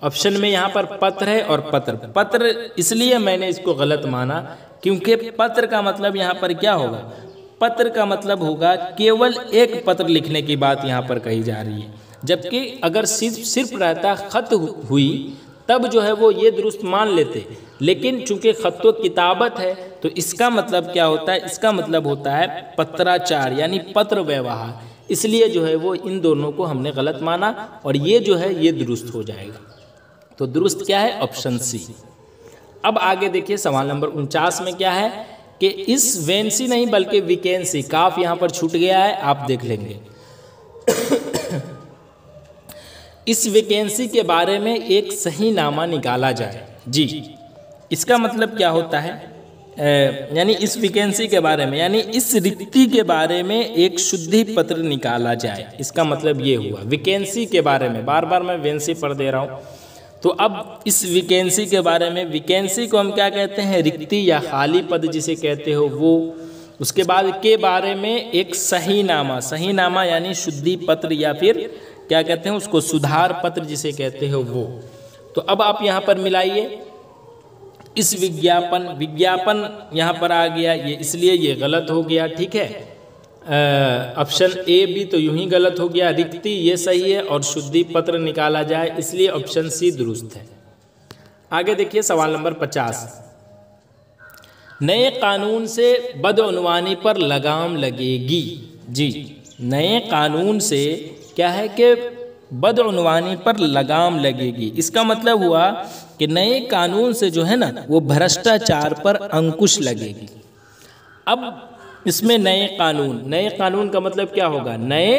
ऑप्शन में यहाँ पर पत्र है। और पत्र इसलिए मैंने इसको गलत माना क्योंकि पत्र का मतलब यहाँ पर क्या होगा, पत्र का मतलब होगा केवल एक पत्र लिखने की बात यहाँ पर कही जा रही है। जबकि अगर सिर्फ रहता खत हुई तब जो है वो ये दुरुस्त मान लेते, लेकिन चूंकि खत्तो किताबत है तो इसका मतलब क्या होता है, इसका मतलब होता है पत्राचार यानी पत्र व्यवहार। इसलिए जो है वो इन दोनों को हमने गलत माना और ये जो है ये दुरुस्त हो जाएगा। तो दुरुस्त क्या है, ऑप्शन सी। अब आगे देखिए सवाल नंबर 49 में क्या है कि इस वैकेंसी नहीं बल्कि वैकेंसी, काफ यहाँ पर छूट गया है, आप देख लेंगे। इस वैकेंसी के बारे में एक सही नामा निकाला जाए। जी इसका मतलब क्या होता है, यानी इस वैकेंसी के बारे में यानी इस रिक्ति के बारे में एक शुद्धि पत्र निकाला जाए। इसका मतलब ये हुआ वैकेंसी के बारे में, बार बार मैं वैकेंसी पढ़ दे रहा हूँ। तो अब इस वैकेंसी के बारे में, वैकेंसी को हम क्या कहते हैं, रिक्ति या खाली पद जिसे कहते हो वो। उसके बाद के बारे में एक सही नामा यानी शुद्धि पत्र या फिर क्या कहते हैं उसको, सुधार पत्र जिसे कहते हो वो। तो अब आप यहाँ पर मिलाइए, इस विज्ञापन यहाँ पर आ गया, ये इसलिए ये गलत हो गया, ठीक है। ऑप्शन ए भी तो यूं ही गलत हो गया, रिक्ति ये सही है और शुद्धि पत्र निकाला जाए, इसलिए ऑप्शन सी दुरुस्त है। आगे देखिए सवाल नंबर 50, नए कानून से बदउनवानी पर लगाम लगेगी। जी नए कानून से क्या है कि बदउनवानी पर लगाम लगेगी। इसका मतलब हुआ कि नए कानून से जो है ना वो भ्रष्टाचार पर अंकुश लगेगी। अब इसमें नए कानून का मतलब क्या होगा, नए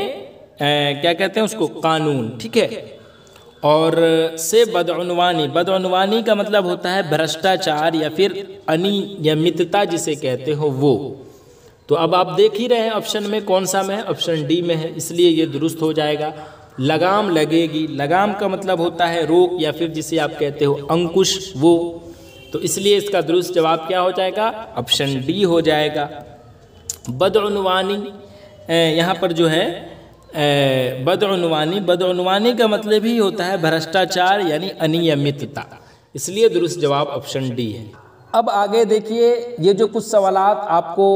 क्या कहते हैं उसको, कानून, ठीक है। और से बदउनवानी का मतलब होता है भ्रष्टाचार या फिर अनियमितता जिसे कहते हो वो। तो अब आप देख ही रहे हैं ऑप्शन में कौन सा में है, ऑप्शन डी में है, इसलिए ये दुरुस्त हो जाएगा। लगाम लगेगी, लगाम का मतलब होता है रोक या फिर जिसे आप कहते हो अंकुश वो। तो इसलिए इसका दुरुस्त जवाब क्या हो जाएगा, ऑप्शन डी हो जाएगा। बदउनवानी यहाँ पर जो है बदउनवानी का मतलब ही होता है भ्रष्टाचार यानी अनियमितता, इसलिए दुरुस्त जवाब ऑप्शन डी है। अब आगे देखिए, ये जो कुछ सवालात आपको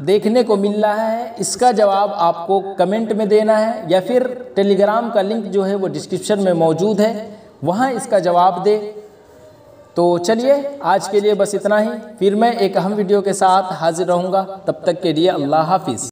देखने को मिल रहा है, इसका जवाब आपको कमेंट में देना है, या फिर टेलीग्राम का लिंक जो है वो डिस्क्रिप्शन में मौजूद है, वहाँ इसका जवाब दे। तो चलिए आज के लिए बस इतना ही, फिर मैं एक अहम वीडियो के साथ हाजिर रहूँगा। तब तक के लिए अल्लाह हाफिज़।